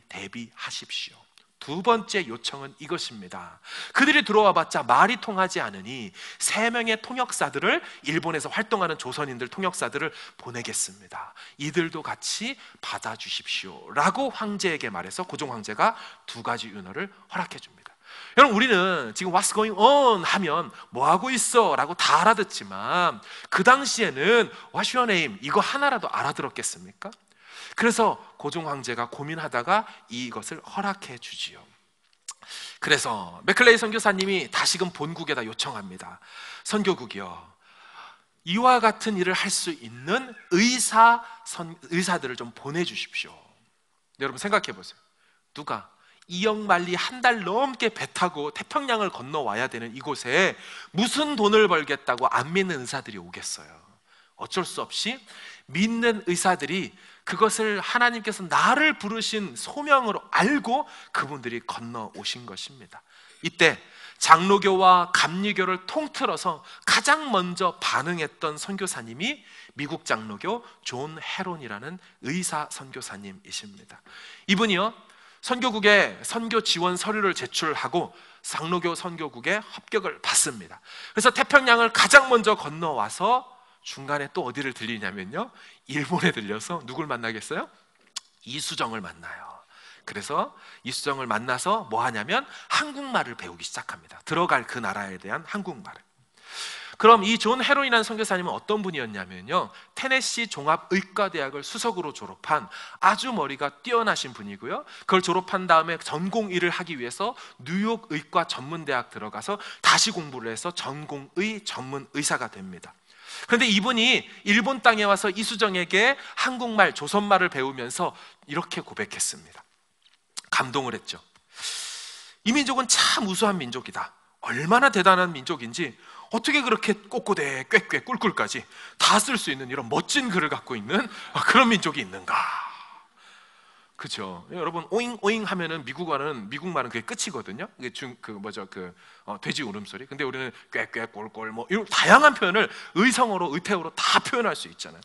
대비하십시오. 두 번째 요청은 이것입니다. 그들이 들어와 봤자 말이 통하지 않으니 3명의 통역사들을, 일본에서 활동하는 조선인들 통역사들을 보내겠습니다. 이들도 같이 받아주십시오 라고 황제에게 말해서 고종 황제가 두 가지 윤허를 허락해 줍니다. 여러분, 우리는 지금 What's going on 하면 뭐하고 있어 라고 다 알아듣지만 그 당시에는 What's your name? 이거 하나라도 알아들었겠습니까? 그래서 고종 황제가 고민하다가 이것을 허락해 주지요. 그래서 맥클레이 선교사님이 다시금 본국에다 요청합니다. 선교국이요, 이와 같은 일을 할 수 있는 의사들을 좀 보내주십시오. 여러분 생각해 보세요. 누가 2억 마일리 한 달 넘게 배 타고 태평양을 건너와야 되는 이곳에 무슨 돈을 벌겠다고 안 믿는 의사들이 오겠어요? 어쩔 수 없이 믿는 의사들이 그것을 하나님께서 나를 부르신 소명으로 알고 그분들이 건너오신 것입니다. 이때 장로교와 감리교를 통틀어서 가장 먼저 반응했던 선교사님이 미국 장로교 존 헤론이라는 의사 선교사님이십니다. 이분이요, 선교국에 선교 지원 서류를 제출하고 장로교 선교국에 합격을 받습니다. 그래서 태평양을 가장 먼저 건너와서 중간에 또 어디를 들리냐면요, 일본에 들려서 누굴 만나겠어요? 이수정을 만나요. 그래서 이수정을 만나서 뭐 하냐면 한국말을 배우기 시작합니다. 들어갈 그 나라에 대한 한국말을. 그럼 이 존 헤론이라는 선교사님은 어떤 분이었냐면요, 테네시 종합의과대학을 수석으로 졸업한 아주 머리가 뛰어나신 분이고요, 그걸 졸업한 다음에 전공 일을 하기 위해서 뉴욕 의과 전문대학 들어가서 다시 공부를 해서 전공의 전문 의사가 됩니다. 그런데 이분이 일본 땅에 와서 이수정에게 한국말, 조선말을 배우면서 이렇게 고백했습니다. 감동을 했죠. 이 민족은 참 우수한 민족이다. 얼마나 대단한 민족인지 어떻게 그렇게 꼬꼬대, 꾀꾀, 꿀꿀까지 다 쓸 수 있는 이런 멋진 글을 갖고 있는 그런 민족이 있는가. 그렇죠. 여러분, 오잉 오잉 하면은 미국말은 그게 끝이거든요. 이게 돼지 울음소리. 근데 우리는 꾀꾀, 꼴꼴 뭐 이런 다양한 표현을 의성어로, 의태어로 다 표현할 수 있잖아요.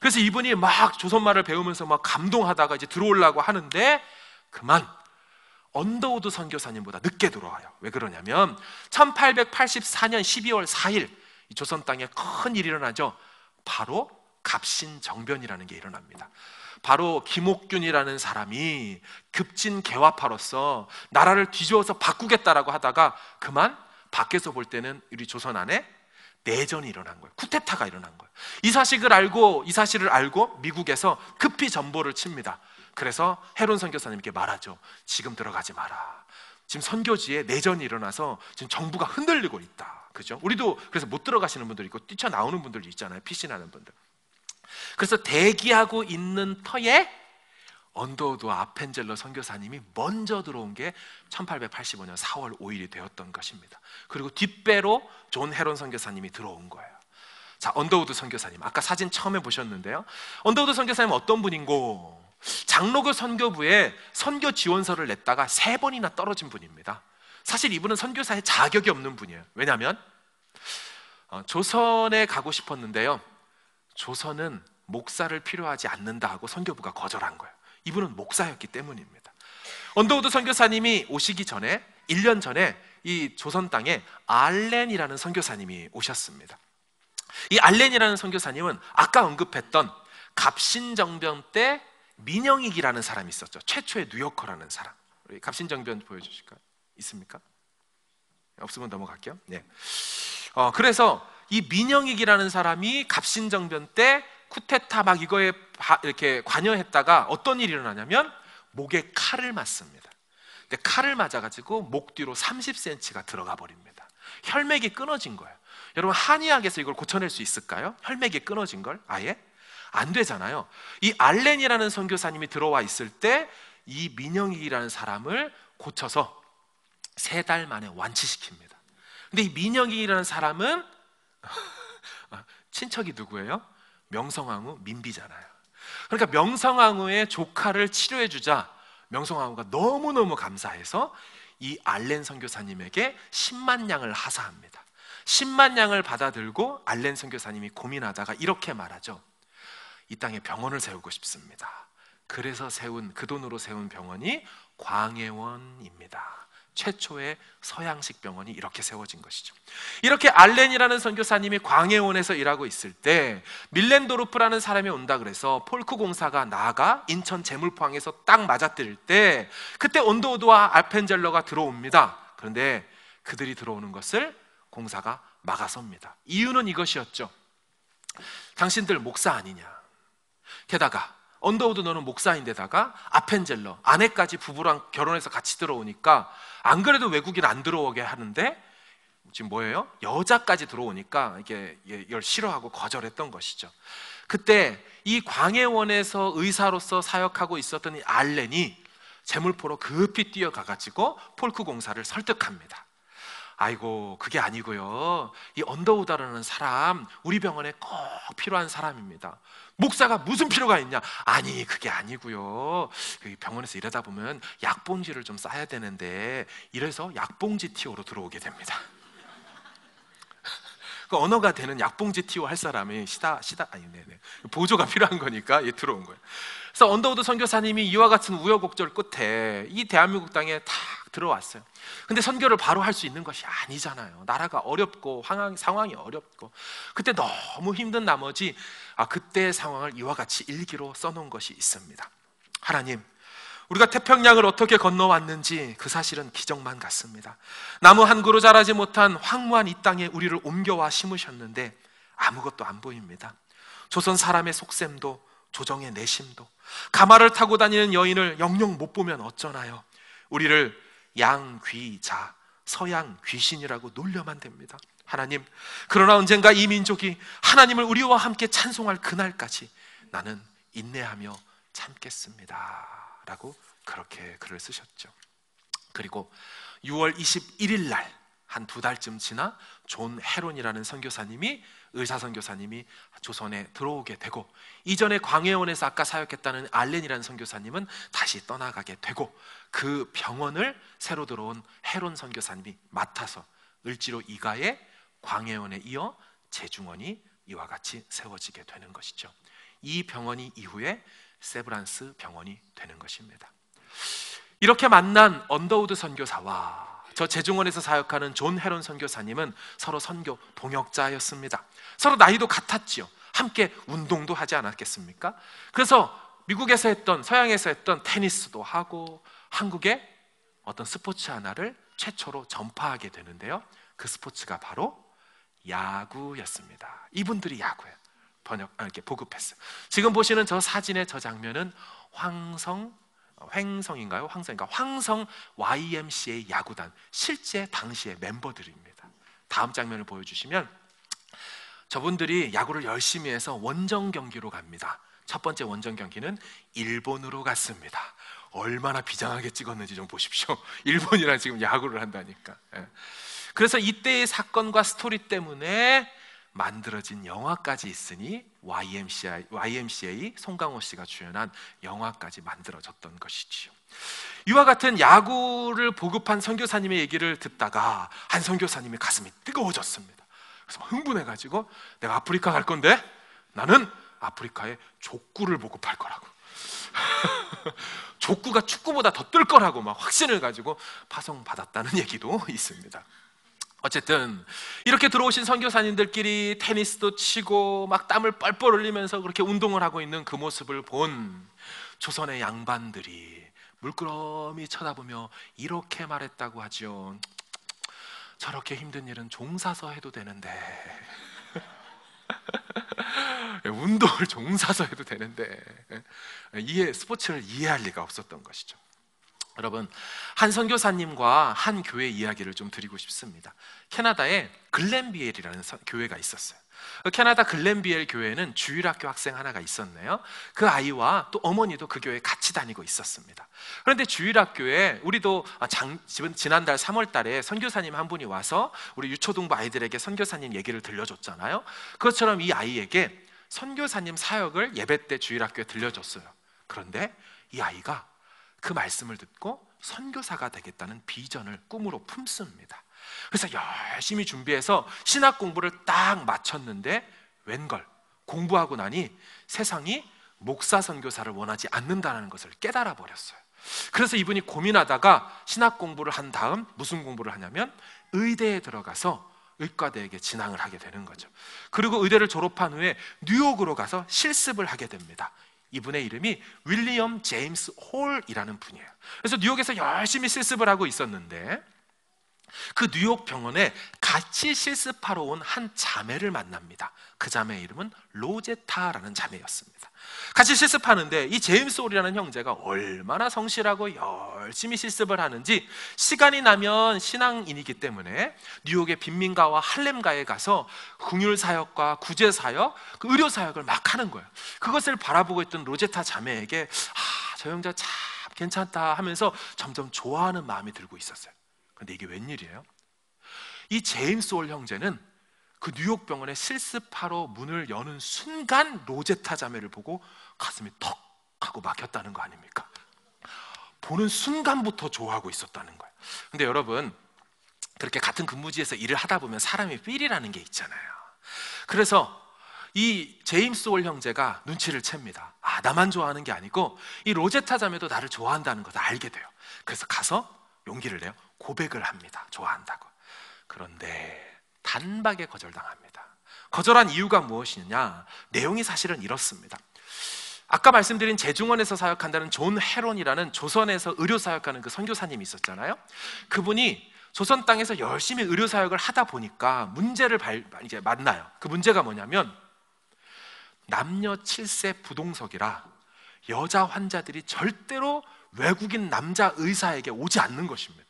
그래서 이분이 막 조선말을 배우면서 막 감동하다가 이제 들어오려고 하는데 그만 언더우드 선교사님보다 늦게 들어와요. 왜 그러냐면 1884년 12월 4일 이 조선 땅에 큰 일이 일어나죠. 바로 갑신정변이라는 게 일어납니다. 바로 김옥균이라는 사람이 급진 개화파로서 나라를 뒤집어서 바꾸겠다라고 하다가 그만 밖에서 볼 때는 우리 조선 안에 내전이 일어난 거예요. 쿠데타가 일어난 거예요. 이 사실을 알고 미국에서 급히 전보를 칩니다. 그래서 헤론 선교사님께 말하죠. 지금 들어가지 마라. 지금 선교지에 내전이 일어나서 지금 정부가 흔들리고 있다. 그죠? 우리도 그래서 못 들어가시는 분들 있고 뛰쳐나오는 분들도 있잖아요. 피신하는 분들. 그래서 대기하고 있는 터에 언더우드와 아펜젤러 선교사님이 먼저 들어온 게 1885년 4월 5일이 되었던 것입니다. 그리고 뒷배로 존 헤론 선교사님이 들어온 거예요. 자, 언더우드 선교사님, 아까 사진 처음에 보셨는데요, 언더우드 선교사님은 어떤 분인고, 장로교 선교부에 선교 지원서를 냈다가 3번이나 떨어진 분입니다. 사실 이분은 선교사에 자격이 없는 분이에요. 왜냐하면 조선에 가고 싶었는데요, 조선은 목사를 필요하지 않는다 하고 선교부가 거절한 거예요. 이분은 목사였기 때문입니다. 언더우드 선교사님이 오시기 전에 1년 전에 이 조선 땅에 알렌이라는 선교사님이 오셨습니다. 이 알렌이라는 선교사님은 아까 언급했던 갑신정변 때 민영익이라는 사람이 있었죠. 최초의 뉴요커라는 사람. 우리 갑신정변 보여주실까요? 있습니까? 없으면 넘어갈게요. 네. 그래서 이 민영익이라는 사람이 갑신정변 때 쿠데타 막 이거에 이렇게 관여했다가 어떤 일이 일어나냐면 목에 칼을 맞습니다. 근데 칼을 맞아가지고 목 뒤로 30cm가 들어가 버립니다. 혈맥이 끊어진 거예요. 여러분, 한의학에서 이걸 고쳐낼 수 있을까요? 혈맥이 끊어진 걸 아예? 안 되잖아요. 이 알렌이라는 선교사님이 들어와 있을 때 이 민영익이라는 사람을 고쳐서 3달 만에 완치시킵니다. 근데 이 민영익이라는 사람은 친척이 누구예요? 명성황후 민비잖아요. 그러니까 명성황후의 조카를 치료해주자 명성황후가 너무너무 감사해서 이 알렌 선교사님에게 10만 양을 하사합니다. 10만 양을 받아들고 알렌 선교사님이 고민하다가 이렇게 말하죠. 이 땅에 병원을 세우고 싶습니다. 그래서 그 돈으로 세운 병원이 광해원입니다. 최초의 서양식 병원이 이렇게 세워진 것이죠. 이렇게 알렌이라는 선교사님이 광해원에서 일하고 있을 때 밀렌도르프라는 사람이 온다 그래서 폴크 공사가 나아가 인천 제물포항에서 딱 맞아뜨릴 때 그때 언더우드와 아펜젤러가 들어옵니다. 그런데 그들이 들어오는 것을 공사가 막아섭니다. 이유는 이것이었죠. 당신들 목사 아니냐. 게다가 언더우드 너는 목사인데다가 아펜젤러 아내까지 부부랑 결혼해서 같이 들어오니까 안 그래도 외국인 안 들어오게 하는데 지금 뭐예요? 여자까지 들어오니까 이걸 싫어하고 거절했던 것이죠. 그때 이 광해원에서 의사로서 사역하고 있었던 이 알렌이 제물포로 급히 뛰어가가지고 폴크 공사를 설득합니다. 아이고, 그게 아니고요, 이 언더우드라는 사람 우리 병원에 꼭 필요한 사람입니다. 목사가 무슨 필요가 있냐? 아니, 그게 아니고요, 병원에서 일하다 보면 약봉지를 좀 싸야 되는데 이래서 약봉지 TO로 들어오게 됩니다. 그 언어가 되는 약봉지 TO 할 사람이 보조가 필요한 거니까 들어온 거예요. 그래서 언더우드 선교사님이 이와 같은 우여곡절 끝에 이 대한민국 땅에 탁 들어왔어요. 근데 선교를 바로 할 수 있는 것이 아니잖아요. 나라가 어렵고 상황이 어렵고, 그때 너무 힘든 나머지 그때의 상황을 이와 같이 일기로 써놓은 것이 있습니다. 하나님, 우리가 태평양을 어떻게 건너왔는지 그 사실은 기적만 같습니다. 나무 한 그루 자라지 못한 황무한 이 땅에 우리를 옮겨와 심으셨는데 아무것도 안 보입니다. 조선 사람의 속셈도 조정의 내심도, 가마를 타고 다니는 여인을 영영 못 보면 어쩌나요? 우리를 양귀자, 서양 귀신이라고 놀려만 됩니다. 하나님, 그러나 언젠가 이 민족이 하나님을 우리와 함께 찬송할 그날까지 나는 인내하며 참겠습니다 라고 그렇게 글을 쓰셨죠. 그리고 6월 21일 날, 한 2달쯤 지나 존 헤론이라는 선교사님이, 의사 선교사님이 조선에 들어오게 되고, 이전에 광해원에서 아까 사역했다는 알렌이라는 선교사님은 다시 떠나가게 되고, 그 병원을 새로 들어온 헤론 선교사님이 맡아서 을지로 이가에 광해원에 이어 제중원이 이와 같이 세워지게 되는 것이죠. 이 병원이 이후에 세브란스 병원이 되는 것입니다. 이렇게 만난 언더우드 선교사와 저 제중원에서 사역하는 존 헤론 선교사님은 서로 선교 동역자였습니다. 서로 나이도 같았지요. 함께 운동도 하지 않았겠습니까? 그래서 미국에서 했던, 서양에서 했던 테니스도 하고 한국의 어떤 스포츠 하나를 최초로 전파하게 되는데요, 그 스포츠가 바로 야구였습니다. 이분들이 야구예요. 이렇게 보급했어요. 지금 보시는 저 사진의 저 장면은 황성 YMCA 야구단 실제 당시의 멤버들입니다. 다음 장면을 보여주시면 저분들이 야구를 열심히 해서 원정 경기로 갑니다. 첫 번째 원정 경기는 일본으로 갔습니다. 얼마나 비장하게 찍었는지 좀 보십시오. 일본이랑 지금 야구를 한다니까. 그래서 이때의 사건과 스토리 때문에 만들어진 영화까지 있으니 YMCA 송강호 씨가 주연한 영화까지 만들어졌던 것이지요. 이와 같은 야구를 보급한 선교사님의 얘기를 듣다가 한 선교사님의 가슴이 뜨거워졌습니다. 그래서 흥분해가지고, 내가 아프리카 갈 건데 나는 아프리카에 족구를 보급할 거라고 족구가 축구보다 더 뜰 거라고 막 확신을 가지고 파송받았다는 얘기도 있습니다. 어쨌든 이렇게 들어오신 선교사님들끼리 테니스도 치고 막 땀을 뻘뻘 흘리면서 그렇게 운동을 하고 있는 그 모습을 본 조선의 양반들이 물끄러미 쳐다보며 이렇게 말했다고 하죠. 저렇게 힘든 일은 종사서 해도 되는데 운동을 종사서 해도 되는데 스포츠를 이해할 리가 없었던 것이죠. 여러분, 한 선교사님과 한 교회 이야기를 좀 드리고 싶습니다. 캐나다에 글렌비엘이라는 교회가 있었어요. 캐나다 글렌비엘 교회는 주일학교 학생 하나가 있었네요. 그 아이와 또 어머니도 그 교회에 같이 다니고 있었습니다. 그런데 주일학교에 우리도 지난달 3월 달에 선교사님 한 분이 와서 우리 유초등부 아이들에게 선교사님 얘기를 들려줬잖아요. 그것처럼 이 아이에게 선교사님 사역을 예배 때 주일학교에 들려줬어요. 그런데 이 아이가 그 말씀을 듣고 선교사가 되겠다는 비전을 꿈으로 품습니다. 그래서 열심히 준비해서 신학 공부를 딱 마쳤는데 웬걸, 공부하고 나니 세상이 목사 선교사를 원하지 않는다는 것을 깨달아 버렸어요. 그래서 이분이 고민하다가 신학 공부를 한 다음 무슨 공부를 하냐면 의대에 들어가서 의과대학에 진학을 하게 되는 거죠. 그리고 의대를 졸업한 후에 뉴욕으로 가서 실습을 하게 됩니다. 이분의 이름이 윌리엄 제임스 홀이라는 분이에요. 그래서 뉴욕에서 열심히 실습을 하고 있었는데 그 뉴욕 병원에 같이 실습하러 온 한 자매를 만납니다. 그 자매의 이름은 로제타라는 자매였습니다. 같이 실습하는데 이 제임스 홀이라는 형제가 얼마나 성실하고 열심히 실습을 하는지 시간이 나면 신앙인이기 때문에 뉴욕의 빈민가와 할렘가에 가서 긍휼사역과 구제사역, 그 의료사역을 막 하는 거예요. 그것을 바라보고 있던 로제타 자매에게 저 형제가 참 괜찮다 하면서 점점 좋아하는 마음이 들고 있었어요. 그런데 이게 웬일이에요? 이 제임스 올 형제는 그 뉴욕 병원에 실습하러 문을 여는 순간 로제타 자매를 보고 가슴이 턱 하고 막혔다는 거 아닙니까? 보는 순간부터 좋아하고 있었다는 거예요. 근데 여러분, 그렇게 같은 근무지에서 일을 하다 보면 사람이 필이라는 게 있잖아요. 그래서 이 제임스 올 형제가 눈치를 챕니다. 아, 나만 좋아하는 게 아니고 이 로제타 자매도 나를 좋아한다는 것을 알게 돼요. 그래서 가서 용기를 내요. 고백을 합니다. 좋아한다고. 그런데 단박에 거절당합니다. 거절한 이유가 무엇이냐? 내용이 사실은 이렇습니다. 아까 말씀드린 재중원에서 사역한다는 존 헤론이라는 조선에서 의료사역하는 그 선교사님이 있었잖아요. 그분이 조선 땅에서 열심히 의료사역을 하다 보니까 문제를 이제 만나요. 그 문제가 뭐냐면 남녀 7세 부동석이라 여자 환자들이 절대로 외국인 남자 의사에게 오지 않는 것입니다.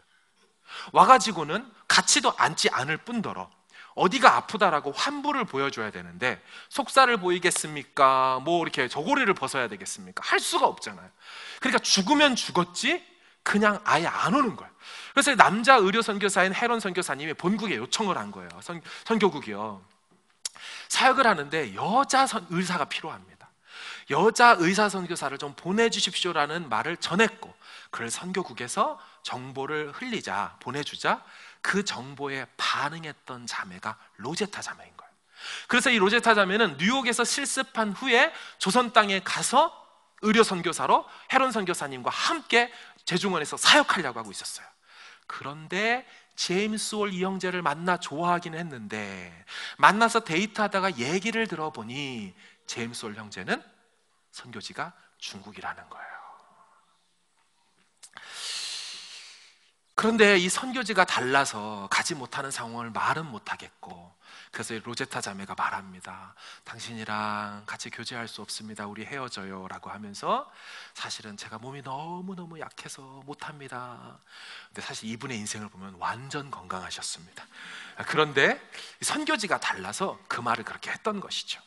와가지고는 같이도 앉지 않을 뿐더러 어디가 아프다라고 환부를 보여줘야 되는데 속살을 보이겠습니까? 뭐 이렇게 저고리를 벗어야 되겠습니까? 할 수가 없잖아요. 그러니까 죽으면 죽었지 그냥 아예 안 오는 거예요. 그래서 남자 의료 선교사인 헤론 선교사님이 본국에 요청을 한 거예요. 선교국이요. 사역을 하는데 여자 의사가 필요합니다. 여자 의사 선교사를 좀 보내주십시오라는 말을 전했고, 그걸 선교국에서 정보를 흘리자, 보내주자 그 정보에 반응했던 자매가 로제타 자매인 거예요. 그래서 이 로제타 자매는 뉴욕에서 실습한 후에 조선 땅에 가서 의료 선교사로 헤론 선교사님과 함께 재중원에서 사역하려고 하고 있었어요. 그런데 제임스 올 이 형제를 만나 좋아하기는 했는데 만나서 데이트하다가 얘기를 들어보니 제임스 올 형제는 선교지가 중국이라는 거예요. 그런데 이 선교지가 달라서 가지 못하는 상황을 말은 못하겠고, 그래서 로제타 자매가 말합니다. 당신이랑 같이 교제할 수 없습니다. 우리 헤어져요 라고 하면서, 사실은 제가 몸이 너무너무 약해서 못합니다. 근데 사실 이분의 인생을 보면 완전 건강하셨습니다. 그런데 선교지가 달라서 그 말을 그렇게 했던 것이죠.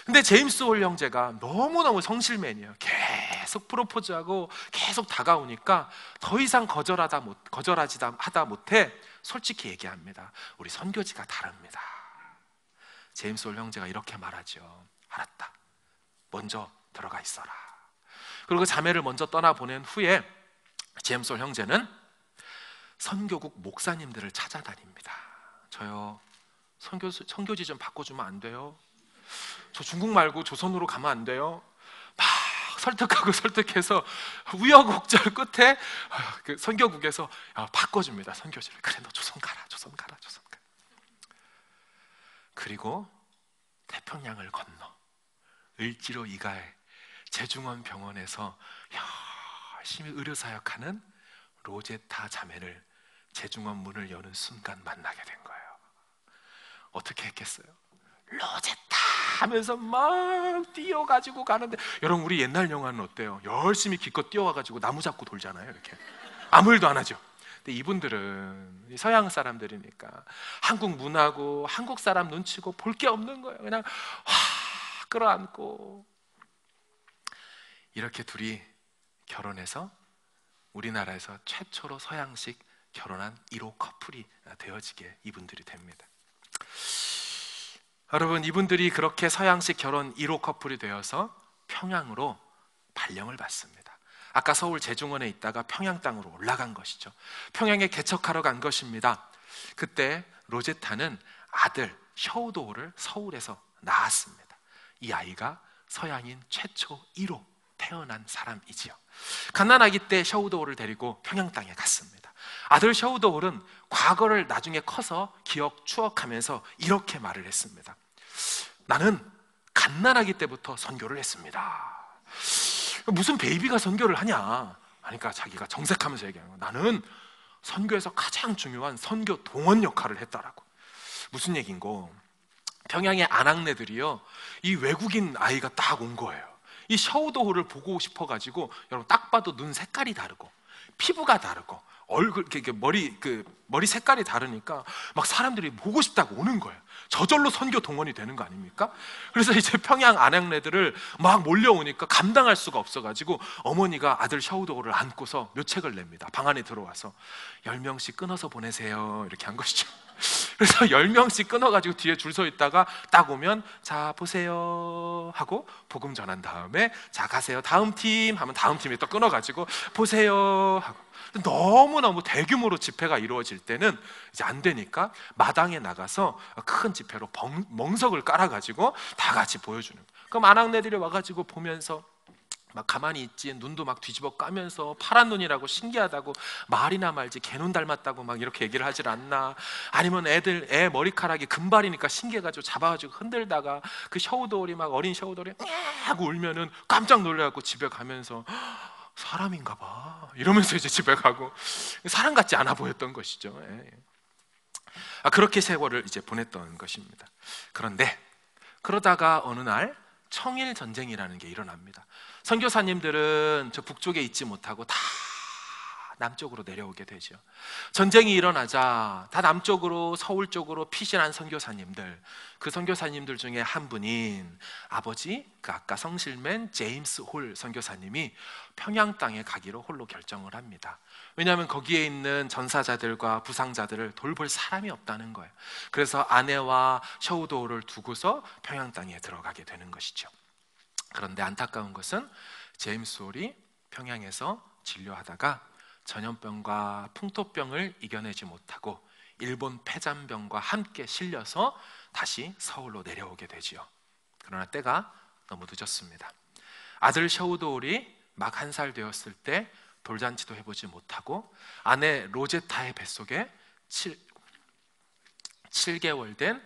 근데 제임스 홀 형제가 너무너무 성실맨이에요. 계속 프로포즈하고 계속 다가오니까 더 이상 거절하지 하다 못해 솔직히 얘기합니다. 우리 선교지가 다릅니다. 제임스 홀 형제가 이렇게 말하죠. 알았다. 먼저 들어가 있어라. 그리고 자매를 먼저 떠나보낸 후에 제임스 홀 형제는 선교국 목사님들을 찾아다닙니다. 저요, 선교지 좀 바꿔주면 안 돼요? 저 중국 말고 조선으로 가면 안 돼요? 막 설득하고 설득해서 우여곡절 끝에 그 선교국에서 바꿔줍니다. 선교지를. 그래, 너 조선 가라, 조선 가라, 조선 가라. 그리고 태평양을 건너 을지로 이가에 재중원 병원에서 열심히 의료사역하는 로제타 자매를 재중원 문을 여는 순간 만나게 된 거예요. 어떻게 했겠어요? 로제타 하면서 막 뛰어가지고 가는데, 여러분 우리 옛날 영화는 어때요? 열심히 기껏 뛰어와가지고 나무 잡고 돌잖아요. 이렇게 아무 일도 안 하죠. 근데 이분들은 서양 사람들이니까 한국 문화고 한국 사람 눈치고 볼 게 없는 거예요. 그냥 끌어안고 이렇게 둘이 결혼해서 우리나라에서 최초로 서양식 결혼한 1호 커플이 되어지게 이분들이 됩니다. 여러분, 이분들이 그렇게 서양식 결혼 1호 커플이 되어서 평양으로 발령을 받습니다. 아까 서울 재중원에 있다가 평양 땅으로 올라간 것이죠. 평양에 개척하러 간 것입니다. 그때 로제타는 아들 셔우도우를 서울에서 낳았습니다. 이 아이가 서양인 최초 1호 태어난 사람이지요. 갓난아기 때 셔우도우를 데리고 평양 땅에 갔습니다. 아들 셔우도우는 과거를 나중에 커서 추억하면서 이렇게 말을 했습니다. 나는 갓난아기 때부터 선교를 했습니다. 무슨 베이비가 선교를 하냐? 그러니까 자기가 정색하면서 얘기하는 거야. 나는 선교에서 가장 중요한 선교 동원 역할을 했다라고. 무슨 얘기인고? 평양의 아낙네들이요, 이 외국인 아이가 딱 온 거예요. 이 셔우도우를 보고 싶어가지고, 여러분 딱 봐도 눈 색깔이 다르고 피부가 다르고 얼굴 머리 색깔이 다르니까 막 사람들이 보고 싶다고 오는 거예요. 저절로 선교 동원이 되는 거 아닙니까? 그래서 이제 평양 안양네들을 막 몰려오니까 감당할 수가 없어가지고 어머니가 아들 샤오도를 안고서 묘책을 냅니다. 방 안에 들어와서 10명씩 끊어서 보내세요 이렇게 한 것이죠. 그래서 10명씩 끊어가지고 뒤에 줄 서 있다가 딱 오면 자 보세요 하고 복음 전한 다음에 자 가세요 다음 팀 하면 다음 팀이 또 끊어가지고 보세요 하고, 너무너무 대규모로 집회가 이루어질 때는 이제 안 되니까 마당에 나가서 큰 집회로 멍석을 깔아가지고 다 같이 보여주는 거예요. 그럼 안악네들이 와가지고 보면서 막 가만히 있지, 눈도 막 뒤집어 까면서 파란 눈이라고 신기하다고 말이나 말지 개눈 닮았다고 막 이렇게 얘기를 하질 않나, 아니면 애 머리카락이 금발이니까 신기해가지고 잡아가지고 흔들다가 그 샤오돌이 막 어린 샤오돌이 하고 울면은 깜짝 놀래갖고 집에 가면서 사람인가 봐 이러면서 이제 집에 가고 사람 같지 않아 보였던 것이죠. 그렇게 세월을 이제 보냈던 것입니다. 그런데 그러다가 어느 날 청일 전쟁이라는 게 일어납니다. 선교사님들은 저 북쪽에 있지 못하고 다 남쪽으로 내려오게 되죠. 전쟁이 일어나자 다 남쪽으로 서울 쪽으로 피신한 선교사님들, 그 선교사님들 중에 한 분인 아버지, 그 아까 성실맨 제임스 홀 선교사님이 평양 땅에 가기로 홀로 결정을 합니다. 왜냐하면 거기에 있는 전사자들과 부상자들을 돌볼 사람이 없다는 거예요. 그래서 아내와 샤오도를 두고서 평양 땅에 들어가게 되는 것이죠. 그런데 안타까운 것은 제임스 홀이 평양에서 진료하다가 전염병과 풍토병을 이겨내지 못하고 일본 폐잔병과 함께 실려서 다시 서울로 내려오게 되지요. 그러나 때가 너무 늦었습니다. 아들 샤오도울이 막 1살 되었을 때 돌잔치도 해보지 못하고 아내 로제타의 뱃속에 7개월 된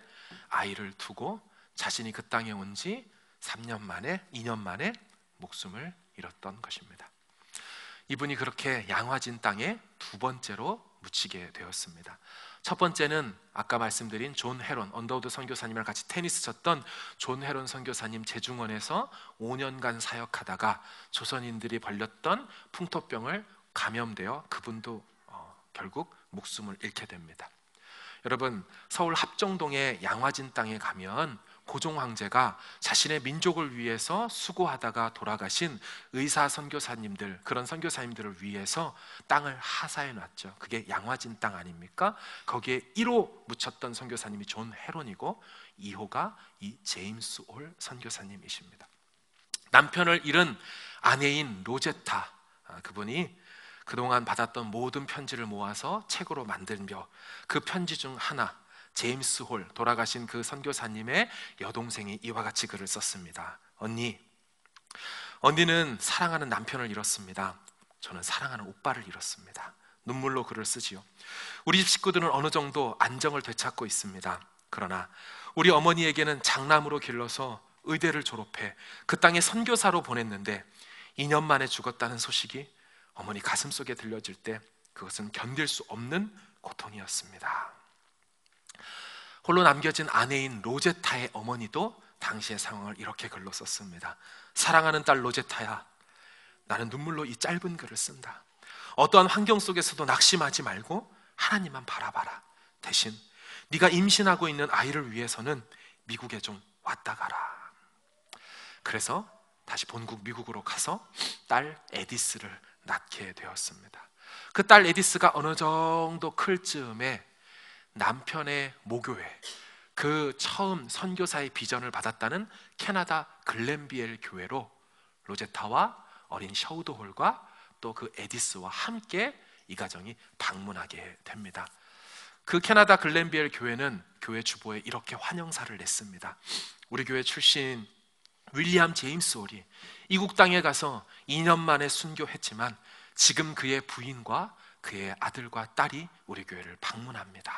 아이를 두고 자신이 그 땅에 온 지 2년 만에 목숨을 잃었던 것입니다. 이분이 그렇게 양화진 땅에 2번째로 묻히게 되었습니다. 첫 번째는 아까 말씀드린 존 헤론, 언더우드 선교사님이랑 같이 테니스 쳤던 존 헤론 선교사님 제중원에서 5년간 사역하다가 조선인들이 벌렸던 풍토병을 감염되어 그분도 결국 목숨을 잃게 됩니다. 여러분, 서울 합정동의 양화진 땅에 가면 고종 황제가 자신의 민족을 위해서 수고하다가 돌아가신 의사 선교사님들, 그런 선교사님들을 위해서 땅을 하사해 놨죠. 그게 양화진 땅 아닙니까? 거기에 1호 묻혔던 선교사님이 존 헤론이고 2호가 이 제임스 홀 선교사님이십니다. 남편을 잃은 아내인 로제타, 그분이 그동안 받았던 모든 편지를 모아서 책으로 만들며 그 편지 중 하나, 제임스 홀, 돌아가신 그 선교사님의 여동생이 이와 같이 글을 썼습니다. 언니는 사랑하는 남편을 잃었습니다. 저는 사랑하는 오빠를 잃었습니다. 눈물로 글을 쓰지요. 우리 집 식구들은 어느 정도 안정을 되찾고 있습니다. 그러나 우리 어머니에게는 장남으로 길러서 의대를 졸업해 그 땅에 선교사로 보냈는데 2년 만에 죽었다는 소식이 어머니 가슴속에 들려질 때 그것은 견딜 수 없는 고통이었습니다. 홀로 남겨진 아내인 로제타의 어머니도 당시의 상황을 이렇게 글로 썼습니다. 사랑하는 딸 로제타야, 나는 눈물로 이 짧은 글을 쓴다. 어떠한 환경 속에서도 낙심하지 말고 하나님만 바라봐라. 대신 네가 임신하고 있는 아이를 위해서는 미국에 좀 왔다 가라. 그래서 다시 본국 미국으로 가서 딸 에디스를 낳게 되었습니다. 그 딸 에디스가 어느 정도 클 즈음에 남편의 모교회, 그 처음 선교사의 비전을 받았다는 캐나다 글렌비엘 교회로 로제타와 어린 샤우도홀과 또 그 에디스와 함께 이 가정이 방문하게 됩니다. 그 캐나다 글렌비엘 교회는 교회 주보에 이렇게 환영사를 냈습니다. 우리 교회 출신 윌리엄 제임스 홀이 이국 땅에 가서 2년 만에 순교했지만 지금 그의 부인과 그의 아들과 딸이 우리 교회를 방문합니다.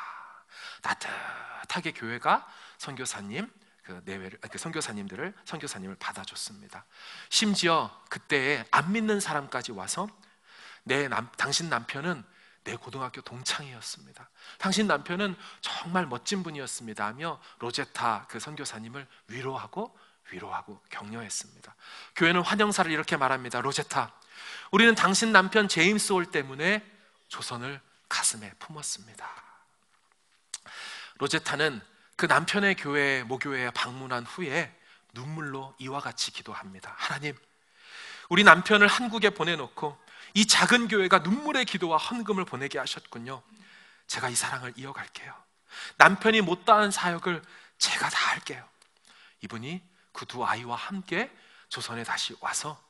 따뜻하게 교회가 선교사님을 선교사님을 받아줬습니다. 심지어 그때에 안 믿는 사람까지 와서 당신 남편은 내 고등학교 동창이었습니다. 당신 남편은 정말 멋진 분이었습니다 하며 로제타 그 선교사님을 위로하고 격려했습니다. 교회는 환영사를 이렇게 말합니다. 로제타, 우리는 당신 남편 제임스 홀 때문에 조선을 가슴에 품었습니다. 로제타는 그 남편의 교회, 모교회에 방문한 후에 눈물로 이와 같이 기도합니다. 하나님, 우리 남편을 한국에 보내놓고 이 작은 교회가 눈물의 기도와 헌금을 보내게 하셨군요. 제가 이 사랑을 이어갈게요. 남편이 못다한 사역을 제가 다 할게요. 이분이 그 두 아이와 함께 조선에 다시 와서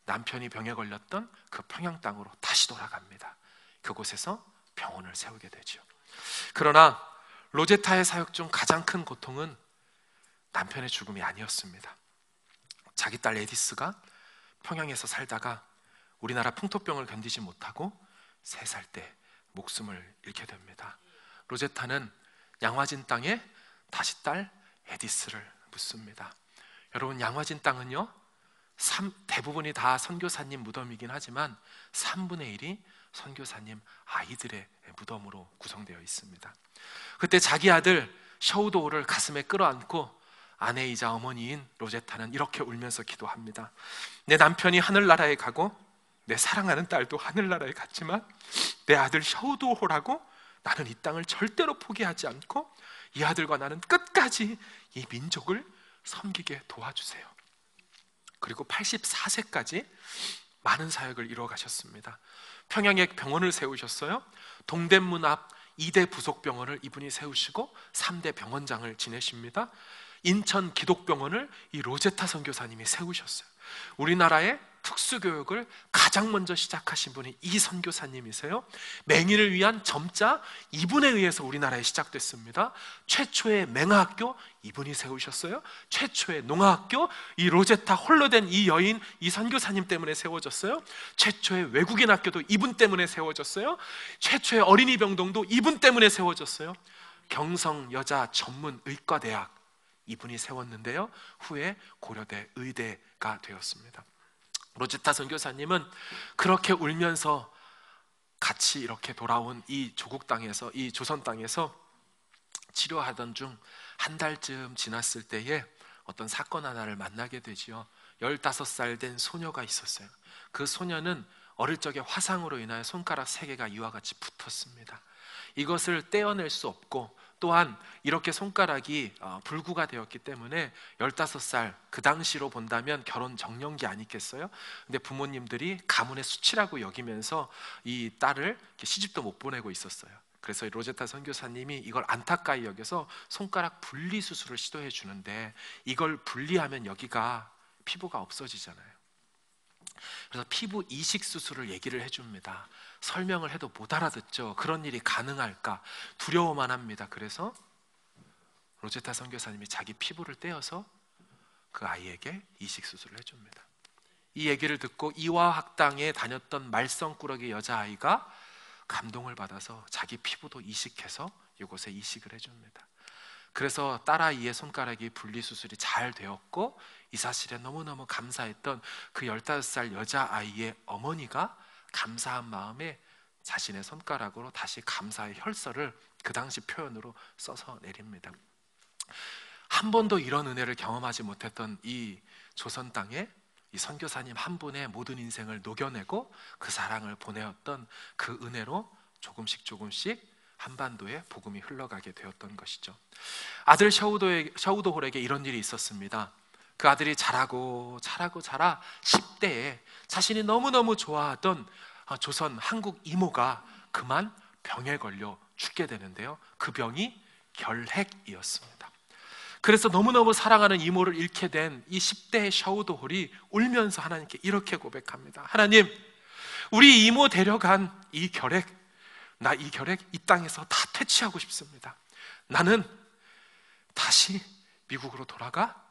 남편이 병에 걸렸던 그 평양 땅으로 다시 돌아갑니다. 그곳에서 병원을 세우게 되죠. 그러나 로제타의 사역 중 가장 큰 고통은 남편의 죽음이 아니었습니다. 자기 딸 에디스가 평양에서 살다가 우리나라 풍토병을 견디지 못하고 3살 때 목숨을 잃게 됩니다. 로제타는 양화진 땅에 다시 딸 에디스를 묻습니다. 여러분, 양화진 땅은요, 대부분이 다 선교사님 무덤이긴 하지만 3분의 1이 선교사님 아이들의 무덤으로 구성되어 있습니다. 그때 자기 아들 셔우도우를 가슴에 끌어안고 아내이자 어머니인 로제타는 이렇게 울면서 기도합니다. 내 남편이 하늘나라에 가고 내 사랑하는 딸도 하늘나라에 갔지만 내 아들 셔우도우라고 나는 이 땅을 절대로 포기하지 않고 이 아들과 나는 끝까지 이 민족을 섬기게 도와주세요. 그리고 84세까지 많은 사역을 이루어 가셨습니다. 평양에 병원을 세우셨어요. 동대문 앞 2대 부속병원을 이분이 세우시고 3대 병원장을 지내십니다. 인천 기독병원을 이 로제타 선교사님이 세우셨어요. 우리나라의 특수교육을 가장 먼저 시작하신 분이 이 선교사님이세요. 맹인을 위한 점자 이분에 의해서 우리나라에 시작됐습니다. 최초의 맹아학교 이분이 세우셨어요. 최초의 농아학교 이 로제타 홀로 된 이 여인 이 선교사님 때문에 세워졌어요. 최초의 외국인 학교도 이분 때문에 세워졌어요. 최초의 어린이 병동도 이분 때문에 세워졌어요. 경성 여자 전문 의과대학 이분이 세웠는데요, 후에 고려대 의대가 되었습니다. 로제타 선교사님은 그렇게 울면서 같이 이렇게 돌아온 이 조국 땅에서, 이 조선 땅에서 치료하던 중 한 달쯤 지났을 때에 어떤 사건 하나를 만나게 되지요. 15살 된 소녀가 있었어요. 그 소녀는 어릴 적에 화상으로 인하여 손가락 3개가 이와 같이 붙었습니다. 이것을 떼어낼 수 없고 또한 이렇게 손가락이 불구가 되었기 때문에 15살 그 당시로 본다면 결혼 정년기 아니겠어요? 근데 부모님들이 가문의 수치라고 여기면서 이 딸을 시집도 못 보내고 있었어요. 그래서 로제타 선교사님이 이걸 안타까이 여겨서 손가락 분리 수술을 시도해 주는데 이걸 분리하면 여기가 피부가 없어지잖아요. 그래서 피부 이식 수술을 얘기를 해줍니다. 설명을 해도 못 알아듣죠. 그런 일이 가능할까 두려워만 합니다. 그래서 로제타 선교사님이 자기 피부를 떼어서 그 아이에게 이식 수술을 해줍니다. 이 얘기를 듣고 이화학당에 다녔던 말썽꾸러기 여자아이가 감동을 받아서 자기 피부도 이식해서 이곳에 이식을 해줍니다. 그래서 딸아이의 손가락이 분리수술이 잘 되었고 이 사실에 너무너무 감사했던 그 15살 여자아이의 어머니가 감사한 마음에 자신의 손가락으로 다시 감사의 혈서를 그 당시 표현으로 써서 내립니다. 한 번도 이런 은혜를 경험하지 못했던 이 조선 땅에 이 선교사님 한 분의 모든 인생을 녹여내고 그 사랑을 보내었던 그 은혜로 조금씩 한반도에 복음이 흘러가게 되었던 것이죠. 아들 셔우도홀에게 이런 일이 있었습니다. 그 아들이 자라 10대에 자신이 너무너무 좋아하던 조선 한국 이모가 그만 병에 걸려 죽게 되는데요, 그 병이 결핵이었습니다. 그래서 너무너무 사랑하는 이모를 잃게 된 이 10대의 셔우도홀이 울면서 하나님께 이렇게 고백합니다. 하나님, 우리 이모 데려간 이 결핵, 나 이 결핵 이 땅에서 다 퇴치하고 싶습니다. 나는 다시 미국으로 돌아가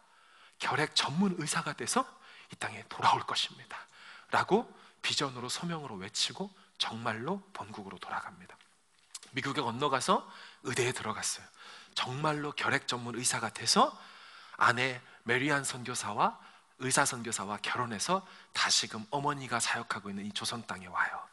결핵 전문 의사가 돼서 이 땅에 돌아올 것입니다 라고 비전으로 소명으로 외치고 정말로 본국으로 돌아갑니다. 미국에 건너가서 의대에 들어갔어요. 정말로 결핵 전문 의사가 돼서 아내 메리안 선교사와 의사 선교사와 결혼해서 다시금 어머니가 사역하고 있는 이 조선 땅에 와요.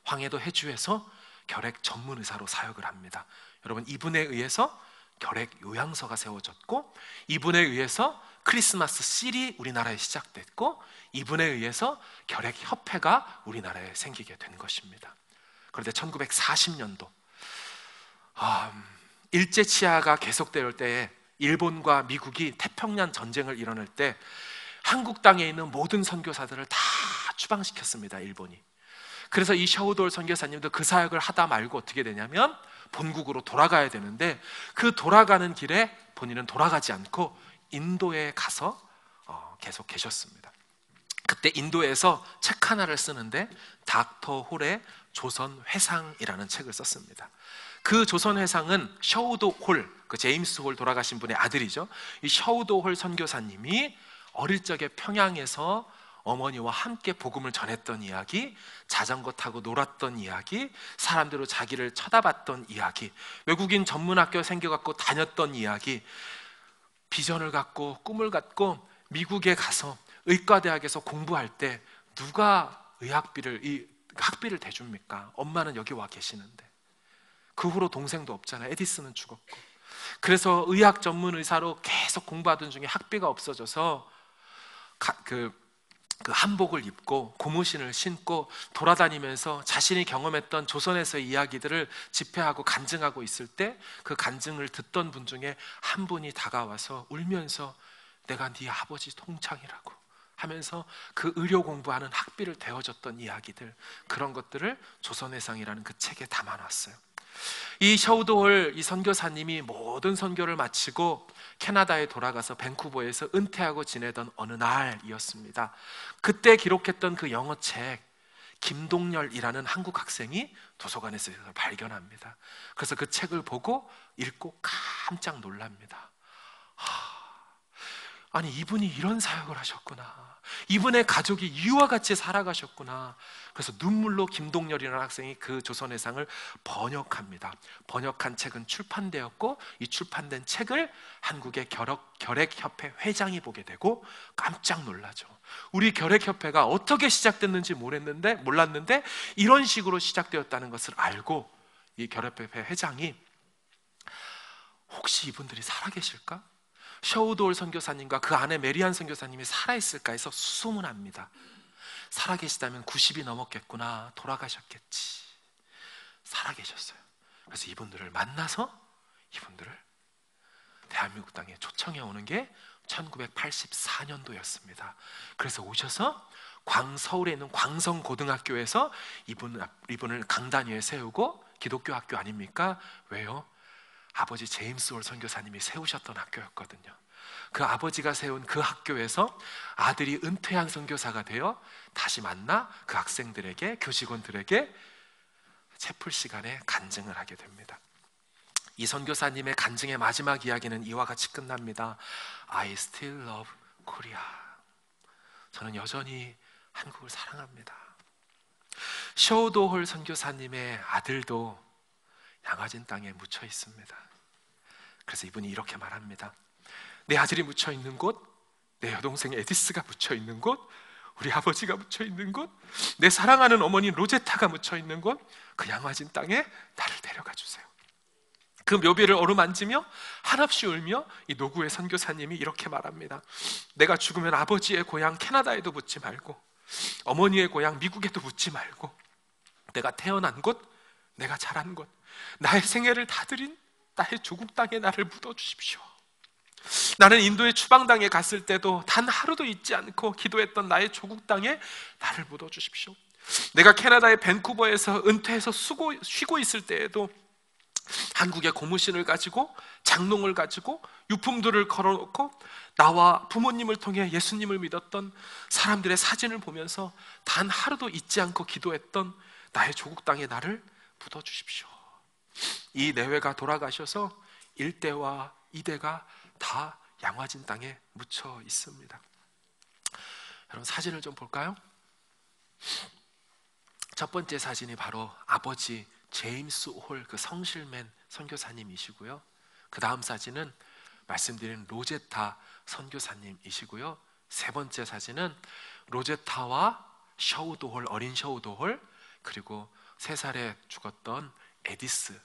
황해도 해주에서 결핵 전문 의사로 사역을 합니다. 여러분, 이분에 의해서 결핵 요양서가 세워졌고, 이분에 의해서 크리스마스 실이 우리나라에 시작됐고, 이분에 의해서 결핵협회가 우리나라에 생기게 된 것입니다. 그런데 1940년도 일제치하가 계속될 때에 일본과 미국이 태평양 전쟁을 일어날 때 한국 땅에 있는 모든 선교사들을 다 추방시켰습니다, 일본이. 그래서 이 샤오도올 선교사님도 그 사역을 하다 말고 어떻게 되냐면 본국으로 돌아가야 되는데, 그 돌아가는 길에 본인은 돌아가지 않고 인도에 가서 계속 계셨습니다. 그때 인도에서 책 하나를 쓰는데 닥터 홀의 조선 회상이라는 책을 썼습니다. 그 조선 회상은 샤오도 홀, 그 제임스 홀 돌아가신 분의 아들이죠. 이 샤오도 홀 선교사님이 어릴 적에 평양에서 어머니와 함께 복음을 전했던 이야기, 자전거 타고 놀았던 이야기, 사람들로 자기를 쳐다봤던 이야기, 외국인 전문학교 생겨갖고 다녔던 이야기, 비전을 갖고 꿈을 갖고 미국에 가서 의과대학에서 공부할 때 누가 학비를 대줍니까? 엄마는 여기 와 계시는데. 그 후로 동생도 없잖아요. 에디슨은 죽었고. 그래서 의학 전문 의사로 계속 공부하던 중에 학비가 없어져서 그 한복을 입고 고무신을 신고 돌아다니면서 자신이 경험했던 조선에서의 이야기들을 집회하고 간증하고 있을 때, 그 간증을 듣던 분 중에 한 분이 다가와서 울면서 내가 네 아버지 통창이라고 하면서 그 의료 공부하는 학비를 대어줬던 이야기들, 그런 것들을 조선회상이라는 그 책에 담아놨어요. 이 샤오도홀 이 선교사님이 모든 선교를 마치고 캐나다에 돌아가서 밴쿠버에서 은퇴하고 지내던 어느 날이었습니다. 그때 기록했던 그 영어책, 김동열이라는 한국 학생이 도서관에서 발견합니다. 그래서 그 책을 보고 읽고 깜짝 놀랍니다. 아니, 이분이 이런 사역을 하셨구나. 이분의 가족이 이와 같이 살아가셨구나. 그래서 눈물로 김동열이라는 학생이 그 조선회상을 번역합니다. 번역한 책은 출판되었고, 이 출판된 책을 한국의 결핵협회 회장이 보게 되고 깜짝 놀라죠. 우리 결핵협회가 어떻게 시작됐는지 몰랐는데 이런 식으로 시작되었다는 것을 알고, 이 결핵협회 회장이 혹시 이분들이 살아계실까? 샤오도올 선교사님과 그 아내 메리안 선교사님이 살아있을까 해서 수소문합니다. 살아계시다면 90이 넘었겠구나, 돌아가셨겠지. 살아계셨어요. 그래서 이분들을 만나서 이분들을 대한민국 땅에 초청해 오는 게 1984년도였습니다. 그래서 오셔서 서울에 있는 광성고등학교에서 이분을 강단 위에 세우고, 기독교 학교 아닙니까? 왜요? 아버지 제임스 홀 선교사님이 세우셨던 학교였거든요. 그 아버지가 세운 그 학교에서 아들이 은퇴한 선교사가 되어 다시 만나 그 학생들에게, 교직원들에게 채플 시간에 간증을 하게 됩니다. 이 선교사님의 간증의 마지막 이야기는 이와 같이 끝납니다. I still love Korea. 저는 여전히 한국을 사랑합니다. 샤오도홀 선교사님의 아들도 양화진 땅에 묻혀 있습니다. 그래서 이분이 이렇게 말합니다. 내 아들이 묻혀 있는 곳, 내 여동생 에디스가 묻혀 있는 곳, 우리 아버지가 묻혀 있는 곳, 내 사랑하는 어머니 로제타가 묻혀 있는 곳, 그 양화진 땅에 나를 데려가 주세요. 그 묘비를 어루만지며 한없이 울며 이 노구의 선교사님이 이렇게 말합니다. 내가 죽으면 아버지의 고향 캐나다에도 묻지 말고, 어머니의 고향 미국에도 묻지 말고, 내가 태어난 곳, 내가 자란 곳, 나의 생애를 다 드린 나의 조국 땅에 나를 묻어주십시오. 나는 인도의 추방당에 갔을 때도 단 하루도 잊지 않고 기도했던 나의 조국 땅에 나를 묻어주십시오. 내가 캐나다의 밴쿠버에서 은퇴해서 쉬고 있을 때에도 한국의 고무신을 가지고, 장롱을 가지고 유품들을 걸어놓고 나와 부모님을 통해 예수님을 믿었던 사람들의 사진을 보면서 단 하루도 잊지 않고 기도했던 나의 조국 땅에 나를 묻어주십시오. 이 내외가 돌아가셔서 1대와 2대가 다 양화진 땅에 묻혀 있습니다. 여러분, 사진을 좀 볼까요? 첫 번째 사진이 바로 아버지 제임스 홀, 그 성실맨 선교사님이시고요. 그 다음 사진은 말씀드린 로제타 선교사님이시고요. 세 번째 사진은 로제타와 샤오도홀, 어린 샤오도홀, 그리고 3살에 죽었던 에디스,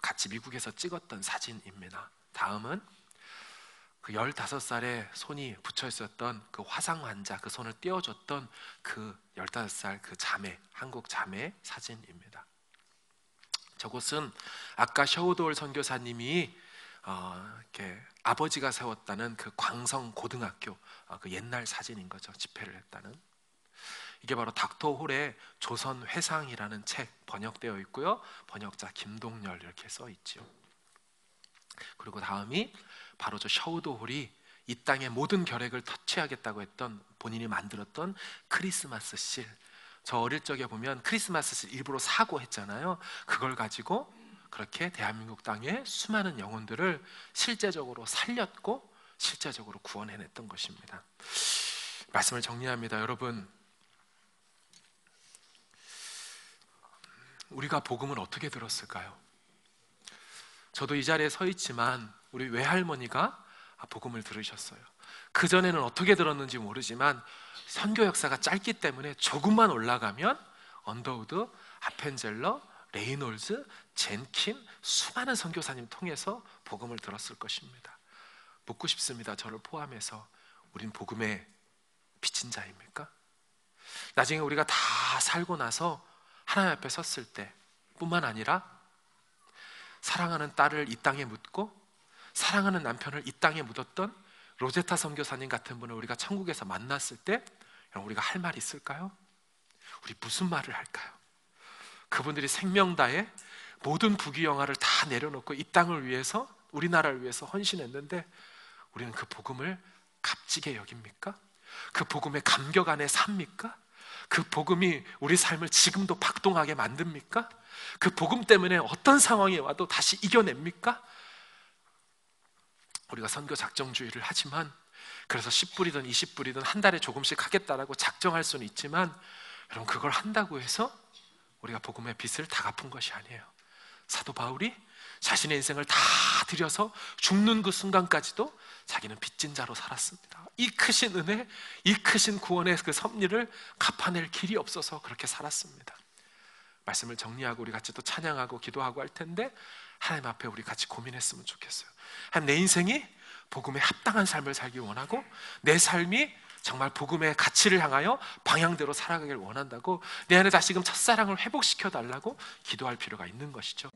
같이 미국에서 찍었던 사진입니다. 다음은 그 15살에 손이 붙여 있었던 그 화상 환자, 그 손을 떼어줬던 그 15살 그 자매, 한국 자매 사진입니다. 저곳은 아까 셔우도울 선교사님이 이렇게 아버지가 세웠다는 그 광성 고등학교, 그 옛날 사진인 거죠. 집회를 했다는. 이게 바로 닥터 홀의 조선 회상이라는 책 번역되어 있고요. 번역자 김동열 이렇게 써 있죠. 그리고 다음이 바로 저 셔우도 홀이 이 땅의 모든 결핵을 터치하겠다고 했던, 본인이 만들었던 크리스마스 실. 저 어릴 적에 보면 크리스마스 실 일부러 사고 했잖아요. 그걸 가지고 그렇게 대한민국 땅의 수많은 영혼들을 실제적으로 살렸고 실제적으로 구원해냈던 것입니다. 말씀을 정리합니다. 여러분, 우리가 복음을 어떻게 들었을까요? 저도 이 자리에 서 있지만 우리 외할머니가 복음을 들으셨어요. 그전에는 어떻게 들었는지 모르지만 선교 역사가 짧기 때문에 조금만 올라가면 언더우드, 아펜젤러, 레이놀즈, 젠킨, 수많은 선교사님 통해서 복음을 들었을 것입니다. 묻고 싶습니다. 저를 포함해서 우린 복음의 빚진 자입니까? 나중에 우리가 다 살고 나서 하나님 앞에 섰을 때 뿐만 아니라 사랑하는 딸을 이 땅에 묻고 사랑하는 남편을 이 땅에 묻었던 로제타 선교사님 같은 분을 우리가 천국에서 만났을 때 여러분, 우리가 할 말이 있을까요? 우리 무슨 말을 할까요? 그분들이 생명 다해 모든 부귀영화를 다 내려놓고 이 땅을 위해서, 우리나라를 위해서 헌신했는데 우리는 그 복음을 값지게 여깁니까? 그 복음의 감격 안에 삽니까? 그 복음이 우리 삶을 지금도 박동하게 만듭니까? 그 복음 때문에 어떤 상황이 와도 다시 이겨냅니까? 우리가 선교 작정주의를 하지만, 그래서 10불이든 20불이든 한 달에 조금씩 하겠다라고 작정할 수는 있지만, 여러분, 그걸 한다고 해서 우리가 복음의 빚을 다 갚은 것이 아니에요. 사도 바울이 자신의 인생을 다 들여서 죽는 그 순간까지도 자기는 빚진 자로 살았습니다. 이 크신 은혜, 이 크신 구원의 그 섭리를 갚아낼 길이 없어서 그렇게 살았습니다. 말씀을 정리하고 우리 같이 또 찬양하고 기도하고 할 텐데, 하나님 앞에 우리 같이 고민했으면 좋겠어요. 하나님, 내 인생이 복음에 합당한 삶을 살기 원하고 내 삶이 정말 복음의 가치를 향하여 방향대로 살아가길 원한다고 내 안에 다시금 첫사랑을 회복시켜 달라고 기도할 필요가 있는 것이죠.